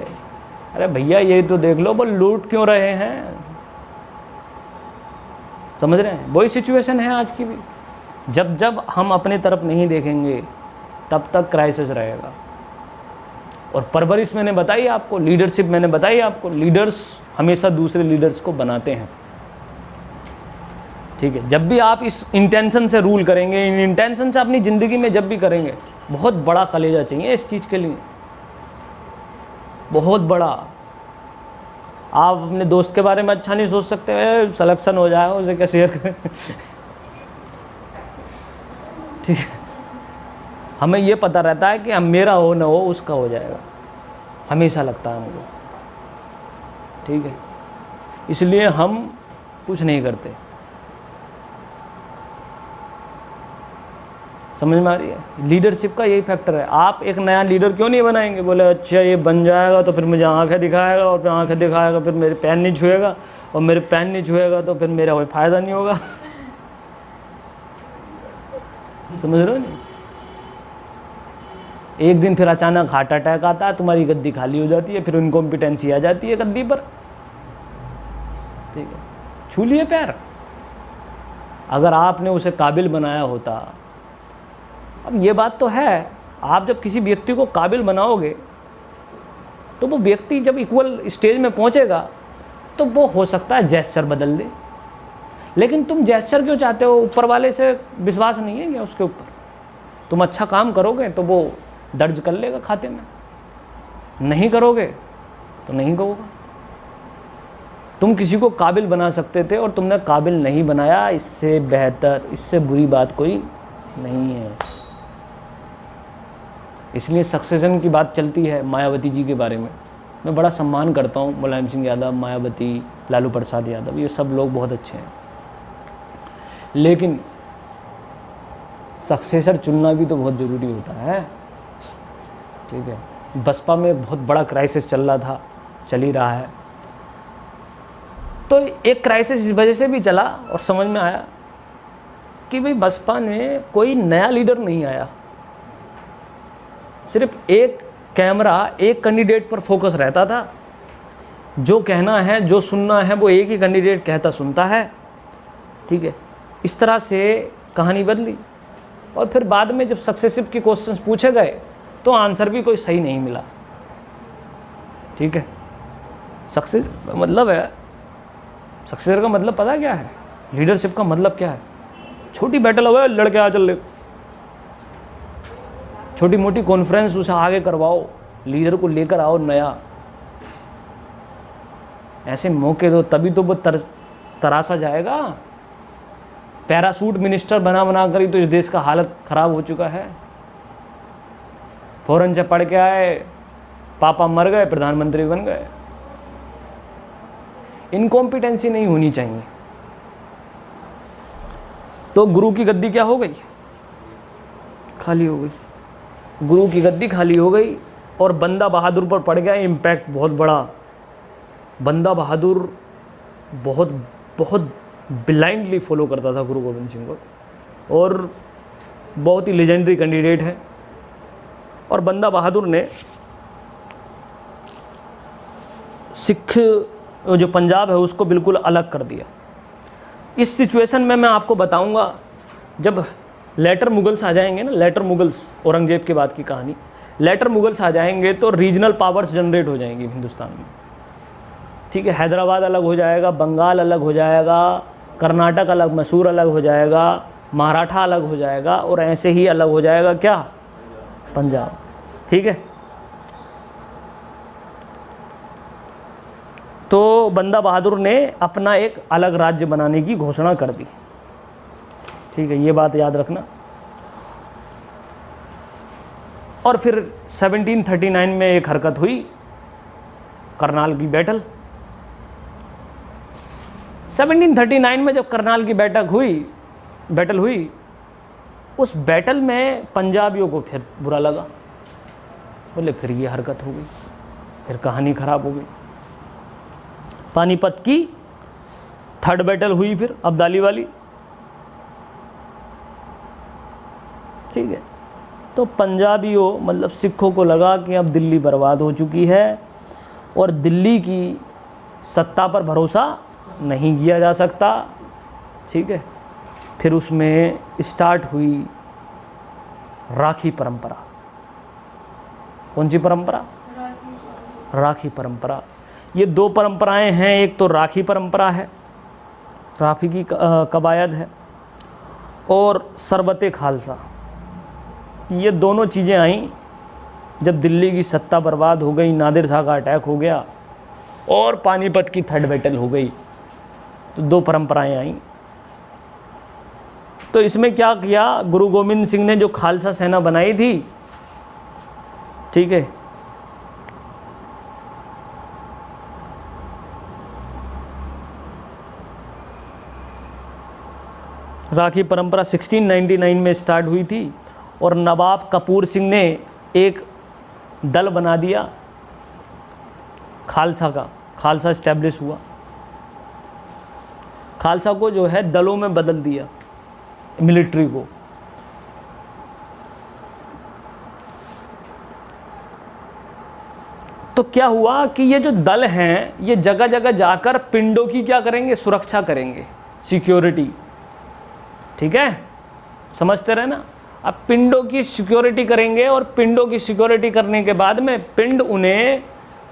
Speaker 1: अरे भैया ये तो देख लो वो लूट क्यों रहे हैं, समझ रहे हैं। वही सिचुएशन है आज की भी। जब जब हम अपने तरफ नहीं देखेंगे तब तक क्राइसिस रहेगा। और परवरिश मैंने बताई आपको, लीडरशिप मैंने बताई आपको, लीडर्स हमेशा दूसरे लीडर्स को बनाते हैं, ठीक है। जब भी आप इस इंटेंशन से रूल करेंगे, इन इंटेंशन से अपनी ज़िंदगी में जब भी करेंगे, बहुत बड़ा कलेजा चाहिए इस चीज़ के लिए, बहुत बड़ा। आप अपने दोस्त के बारे में अच्छा नहीं सोच सकते, सिलेक्शन हो जाए उसे क्या शेयर करें, ठीक है। हमें ये पता रहता है कि हम, मेरा हो ना हो उसका हो जाएगा, हमेशा लगता है हमको, ठीक है। इसलिए हम कुछ नहीं करते, समझ में आ रही है। लीडरशिप का यही फैक्टर है। आप एक नया लीडर क्यों नहीं बनाएंगे, बोले अच्छा ये बन जाएगा तो फिर मुझे आंखें दिखाएगा, और फिर आंखें दिखाएगा फिर मेरे पैन नहीं छुएगा, और मेरे पैन नहीं छुएगा तो फिर मेरा कोई फ़ायदा नहीं होगा, समझ रहे हो नहीं। एक दिन फिर अचानक हार्ट अटैक आता है, तुम्हारी गद्दी खाली हो जाती है, फिर इनकॉम्पिटेंसी आ जाती है गद्दी पर, ठीक है। छू लिए पैर। अगर आपने उसे काबिल बनाया होता, अब ये बात तो है, आप जब किसी व्यक्ति को काबिल बनाओगे तो वो व्यक्ति जब इक्वल स्टेज में पहुंचेगा तो वो हो सकता है जेस्चर बदल दे, लेकिन तुम जेस्चर क्यों चाहते हो, ऊपर वाले से विश्वास नहीं है क्या उसके ऊपर? तुम अच्छा काम करोगे तो वो दर्ज कर लेगा खाते में, नहीं करोगे तो नहीं होगा। तुम किसी को काबिल बना सकते थे और तुमने काबिल नहीं बनाया, इससे बेहतर, इससे बुरी बात कोई नहीं है। इसलिए सक्सेशन की बात चलती है मायावती जी के बारे में। मैं बड़ा सम्मान करता हूँ मुलायम सिंह यादव, मायावती, लालू प्रसाद यादव, ये सब लोग बहुत अच्छे हैं, लेकिन सक्सेसर चुनना भी तो बहुत ज़रूरी होता है, ठीक है। बसपा में बहुत बड़ा क्राइसिस चल रहा था, चल ही रहा है, तो एक क्राइसिस इस वजह से भी चला और समझ में आया कि भाई बसपा में कोई नया लीडर नहीं आया, सिर्फ एक कैमरा एक कैंडिडेट पर फोकस रहता था, जो कहना है, जो सुनना है, वो एक ही कैंडिडेट कहता सुनता है, ठीक है। इस तरह से कहानी बदली और फिर बाद में जब सक्सेसिव के क्वेश्चंस पूछे गए तो आंसर भी कोई सही नहीं मिला, ठीक है। सक्सेस का मतलब है, सक्सेसर का मतलब पता क्या है, लीडरशिप का मतलब क्या है? छोटी बैटल हो, लड़के आ चल ले, छोटी मोटी कॉन्फ्रेंस उसे आगे करवाओ, लीडर को लेकर आओ नया, ऐसे मौके दो, तभी तो वो तरासा जाएगा। पैरासूट मिनिस्टर बना बना कर ही तो इस देश का हालत खराब हो चुका है। फौरन से पढ़ के आए, पापा मर गए, प्रधानमंत्री बन गए। इनकॉम्पिटेंसी नहीं होनी चाहिए। तो गुरु की गद्दी क्या हो गई? खाली हो गई। गुरु की गद्दी खाली हो गई और बंदा बहादुर पर पड़ गया इम्पैक्ट बहुत बड़ा। बंदा बहादुर बहुत बहुत ब्लाइंडली फॉलो करता था गुरु गोविंद सिंह को और बहुत ही लेजेंडरी कैंडिडेट है। और बंदा बहादुर ने सिख जो पंजाब है उसको बिल्कुल अलग कर दिया। इस सिचुएशन में मैं आपको बताऊंगा, जब लेटर मुगल्स आ जाएंगे ना, लेटर मुगल्स, औरंगजेब के बाद की कहानी, लेटर मुगल्स आ जाएंगे तो रीजनल पावर्स जनरेट हो जाएंगी हिंदुस्तान में, ठीक है। हैदराबाद अलग हो जाएगा, बंगाल अलग हो जाएगा, कर्नाटक अलग, मैसूर अलग हो जाएगा, मराठा अलग हो जाएगा और ऐसे ही अलग हो जाएगा क्या? पंजाब, ठीक है। तो बंदा बहादुर ने अपना एक अलग राज्य बनाने की घोषणा कर दी, ठीक है, ये बात याद रखना। और फिर 1739 में एक हरकत हुई, करनाल की बैटल। 1739 में जब करनाल की बैटल हुई, उस बैटल में पंजाबियों को फिर बुरा लगा, बोले फिर ये हरकत हो गई, फिर कहानी खराब हो गई। पानीपत की थर्ड बैटल हुई फिर अब्दाली वाली, ठीक है। तो पंजाबियों मतलब सिखों को लगा कि अब दिल्ली बर्बाद हो चुकी है और दिल्ली की सत्ता पर भरोसा नहीं किया जा सकता, ठीक है। फिर उसमें स्टार्ट हुई राखी परंपरा। कौन सी परंपरा? राखी परंपरा। ये दो परंपराएं हैं, एक तो राखी परंपरा है, राखी की कवायद है, और शरबते खालसा। ये दोनों चीज़ें आई जब दिल्ली की सत्ता बर्बाद हो गई, नादिर शाह का अटैक हो गया और पानीपत की थर्ड बैटल हो गई, तो दो परंपराएं आई। तो इसमें क्या किया, गुरु गोविंद सिंह ने जो खालसा सेना बनाई थी, ठीक है, राखी परंपरा 1699 में स्टार्ट हुई थी और नवाब कपूर सिंह ने एक दल बना दिया खालसा का, खालसा इस्टेब्लिश हुआ। खालसा को जो है दलों में बदल दिया, मिलिट्री को। तो क्या हुआ कि ये जो दल हैं ये जगह जगह जाकर पिंडों की क्या करेंगे? सुरक्षा करेंगे, सिक्योरिटी, ठीक है, समझते रहे ना। अब पिंडों की सिक्योरिटी करेंगे और पिंडों की सिक्योरिटी करने के बाद में पिंड उन्हें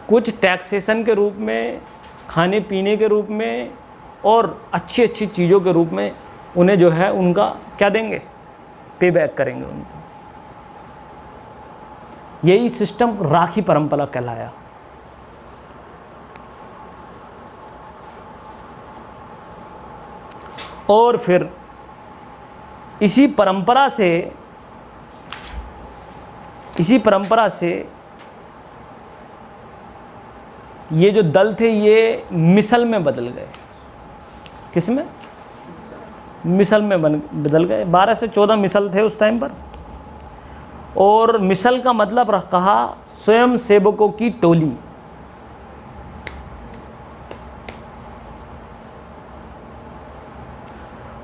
Speaker 1: कुछ टैक्सेशन के रूप में, खाने पीने के रूप में और अच्छी अच्छी चीज़ों के रूप में उन्हें जो है उनका क्या देंगे? पे बैक करेंगे उनको। यही सिस्टम राखी परंपरा कहलाया। और फिर इसी परंपरा से ये जो दल थे ये मिसल में बदल गए। किसमें? मिसल में बदल गए। 12 से 14 मिसल थे उस टाइम पर। और मिसल का मतलब कहा स्वयं सेवकों की टोली।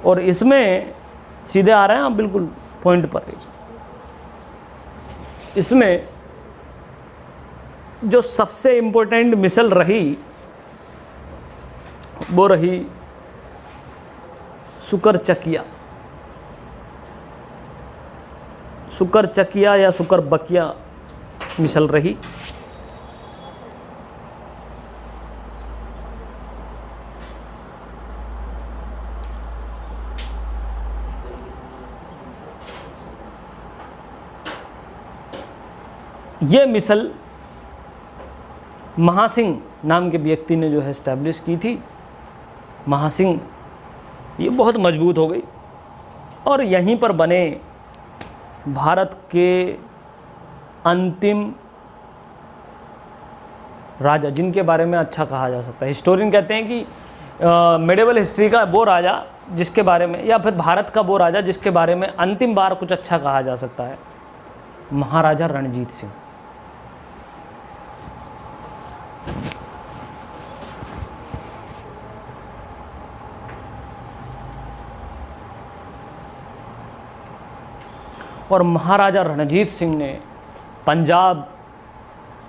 Speaker 1: और इसमें सीधे आ रहे हैं आप बिल्कुल पॉइंट पर। इसमें जो सबसे इम्पोर्टेंट मिसल रही वो रही सुकर चकिया। सुकर चकिया या सुकर बकिया मिसल रही। ये मिसल महासिंह नाम के व्यक्ति ने जो है इस्टेब्लिश की थी। महासिंह ये बहुत मजबूत हो गई और यहीं पर बने भारत के अंतिम राजा, जिनके बारे में अच्छा कहा जा सकता है। हिस्टोरियन कहते हैं कि मिडिवल हिस्ट्री का वो राजा जिसके बारे में, या फिर भारत का वो राजा जिसके बारे में अंतिम बार कुछ अच्छा कहा जा सकता है, महाराजा रणजीत सिंह। और महाराजा रणजीत सिंह ने पंजाब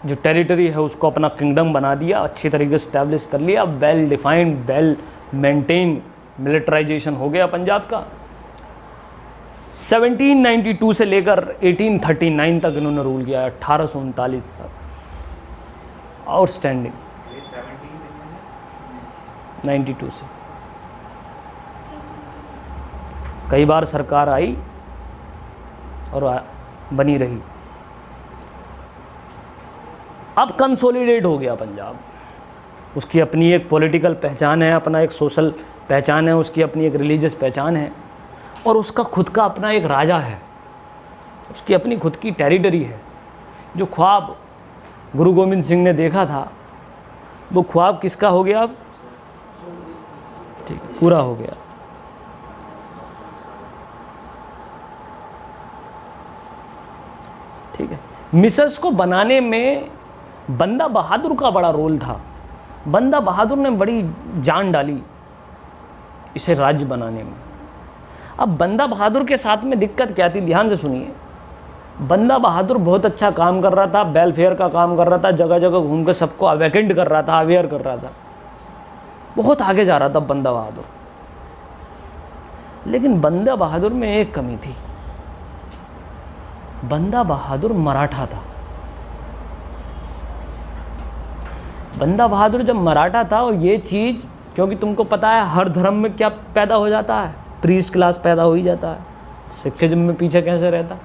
Speaker 1: जो टेरिटरी है उसको अपना किंगडम बना दिया, अच्छी तरीके से स्टैब्लिश कर लिया, well defined well maintain militarisation हो गया पंजाब का। 1792 से लेकर 1839 तक इन्होंने रूल किया, 1839 तक। आउटस्टैंडिंग। 92 से कई बार सरकार आई और बनी रही। अब कंसोलिडेट हो गया पंजाब, उसकी अपनी एक पॉलिटिकल पहचान है, अपना एक सोशल पहचान है, उसकी अपनी एक रिलीजियस पहचान है, और उसका खुद का अपना एक राजा है, उसकी अपनी खुद की टेरिटरी है। जो ख्वाब गुरु गोविंद सिंह ने देखा था वो ख्वाब किसका हो गया अब? ठीक, पूरा हो गया। ठीक है। मिसल्स को बनाने में बंदा बहादुर का बड़ा रोल था। बंदा बहादुर ने बड़ी जान डाली इसे राज्य बनाने में। अब बंदा बहादुर के साथ में दिक्कत क्या थी, ध्यान से सुनिए। बंदा बहादुर बहुत अच्छा काम कर रहा था, वेलफेयर का काम कर रहा था, जगह जगह घूम कर सबको अवेकेंट कर रहा था, अवेयर कर रहा था, बहुत आगे जा रहा था बंदा बहादुर। लेकिन बंदा बहादुर में एक कमी थी, बंदा बहादुर मराठा था। बंदा बहादुर जब मराठा था, और ये चीज़ क्योंकि तुमको पता है हर धर्म में क्या पैदा हो जाता है, प्रीस्ट क्लास पैदा हो ही जाता है, सिखिज्म में पीछे कैसे रहता।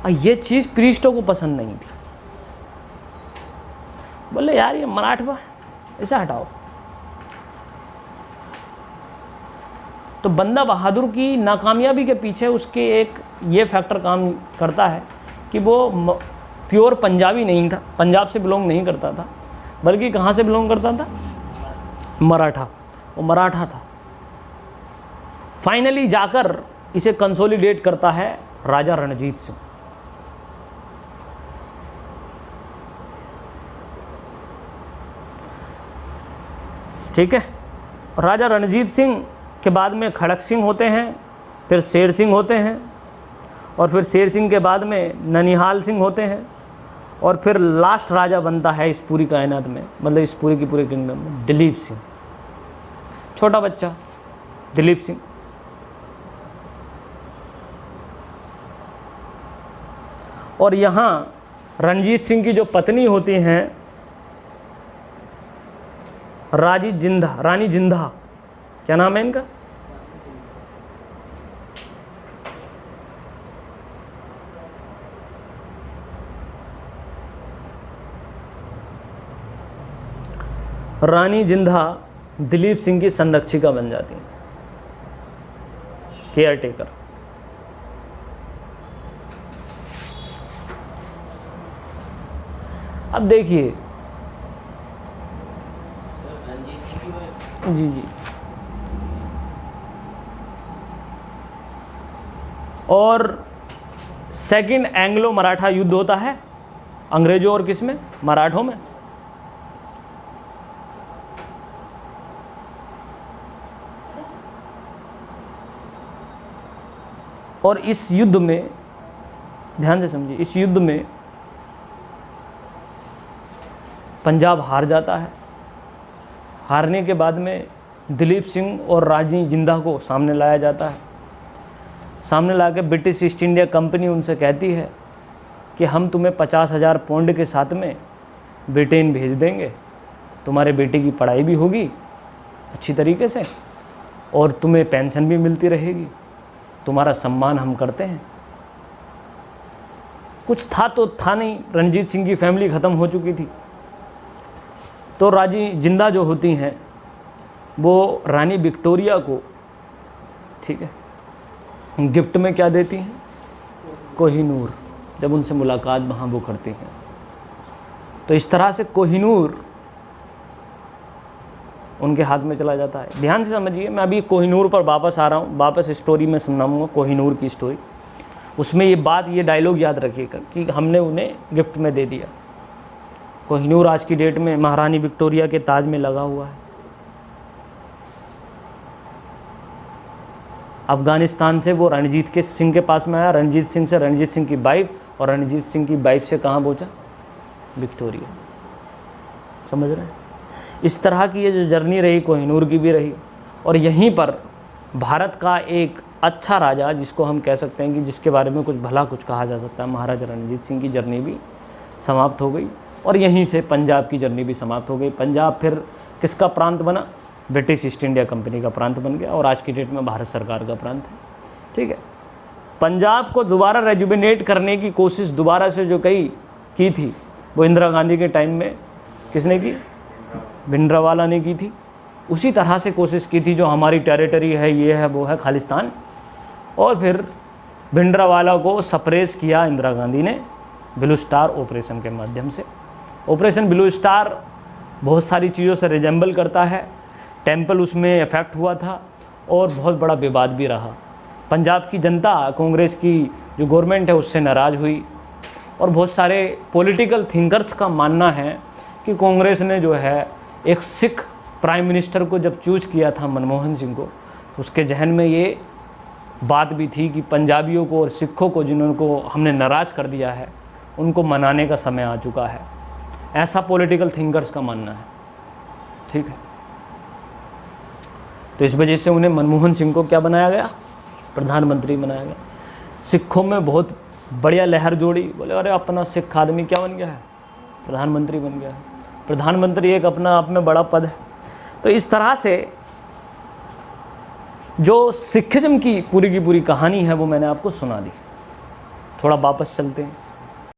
Speaker 1: और ये चीज़ प्रीस्टों को पसंद नहीं थी। बोले यार ये मराठा इसे हटाओ। तो बंदा बहादुर की नाकामयाबी के पीछे उसके एक ये फैक्टर काम करता है कि वो प्योर पंजाबी नहीं था, पंजाब से बिलोंग नहीं करता था, बल्कि कहाँ से बिलोंग करता था? मराठा। वो मराठा था। फाइनली जाकर इसे कंसोलिडेट करता है राजा रणजीत सिंह। ठीक है। राजा रणजीत सिंह के बाद में खड़क सिंह होते हैं, फिर शेर सिंह होते हैं, और फिर शेर सिंह के बाद में ननिहाल सिंह होते हैं, और फिर लास्ट राजा बनता है इस पूरी कायनात में, मतलब इस पूरी की पूरी किंगडम में, दिलीप सिंह। छोटा बच्चा दिलीप सिंह। और यहाँ रणजीत सिंह की जो पत्नी होती हैं रानी जिंदा, क्या नाम है इनका? रानी जिंदा दिलीप सिंह की संरक्षिका बन जाती हैं, केयर टेकर। अब देखिए, जी जी, और सेकंड एंग्लो मराठा युद्ध होता है अंग्रेजों और किस में? मराठों में। और इस युद्ध में ध्यान से समझिए, इस युद्ध में पंजाब हार जाता है। हारने के बाद में दिलीप सिंह और रानी जिंदा को सामने लाया जाता है। सामने ला के ब्रिटिश ईस्ट इंडिया कंपनी उनसे कहती है कि हम तुम्हें 50,000 पाउंड के साथ में ब्रिटेन भेज देंगे, तुम्हारे बेटे की पढ़ाई भी होगी अच्छी तरीके से और तुम्हें पेंशन भी मिलती रहेगी, तुम्हारा सम्मान हम करते हैं। कुछ था तो था नहीं, रणजीत सिंह की फैमिली ख़त्म हो चुकी थी। तो रानी जिंदा जो होती हैं वो रानी विक्टोरिया को, ठीक है, गिफ्ट में क्या देती हैं? कोहिनूर। जब उनसे मुलाकात वहाँ वो करती हैं तो इस तरह से कोहिनूर उनके हाथ में चला जाता है। ध्यान से समझिए, मैं अभी कोहिनूर पर वापस आ रहा हूँ, वापस स्टोरी में सुनाऊंगा कोहिनूर की स्टोरी। उसमें ये बात, ये डायलॉग याद रखिएगा कि हमने उन्हें गिफ्ट में दे दिया। कोहिनूर आज की डेट में महारानी विक्टोरिया के ताज में लगा हुआ है। अफगानिस्तान से वो रणजीत सिंह के पास में आया, रणजीत सिंह से रणजीत सिंह की वाइफ, और रणजीत सिंह की वाइफ से कहाँ पहुँचा? विक्टोरिया। समझ रहे हैं? इस तरह की ये जो जर्नी रही कोहिनूर की भी रही। और यहीं पर भारत का एक अच्छा राजा, जिसको हम कह सकते हैं कि जिसके बारे में कुछ भला कुछ कहा जा सकता है, महाराजा रणजीत सिंह की जर्नी भी समाप्त हो गई और यहीं से पंजाब की जर्नी भी समाप्त हो गई। पंजाब फिर किसका प्रांत बना? ब्रिटिश ईस्ट इंडिया कंपनी का प्रांत बन गया और आज की डेट में भारत सरकार का प्रांत है। ठीक है, पंजाब को दोबारा रेजुविनेट करने की कोशिश दोबारा से जो की थी वो इंदिरा गांधी के टाइम में किसने की? भिंडरावाला ने की थी। उसी तरह से कोशिश की थी, जो हमारी टेरिटरी है, ये है, वो है, खालिस्तान। और फिर भिंडरावाला को सप्रेस किया इंदिरा गांधी ने ब्लू स्टार ऑपरेशन के माध्यम से। ऑपरेशन ब्लू स्टार बहुत सारी चीज़ों से रिजेंबल करता है। टेम्पल उसमें इफेक्ट हुआ था और बहुत बड़ा विवाद भी रहा। पंजाब की जनता कांग्रेस की जो गवर्नमेंट है उससे नाराज़ हुई और बहुत सारे पॉलिटिकल थिंकर्स का मानना है कि कांग्रेस ने जो है एक सिख प्राइम मिनिस्टर को जब चूज किया था, मनमोहन सिंह को, तो उसके जहन में ये बात भी थी कि पंजाबियों को और सिखों को, जिनको हमने नाराज़ कर दिया है, उनको मनाने का समय आ चुका है। ऐसा पॉलिटिकल थिंकर्स का मानना है। ठीक है, तो इस वजह से उन्हें मनमोहन सिंह को क्या बनाया गया? प्रधानमंत्री बनाया गया। सिखों में बहुत बढ़िया लहर जोड़ी, बोले अरे अपना सिख आदमी क्या बन गया है? प्रधानमंत्री बन गया है। प्रधानमंत्री एक अपना आप में बड़ा पद है। तो इस तरह से जो सिखिज्म की पूरी कहानी है वो मैंने आपको सुना दी। थोड़ा वापस चलते हैं।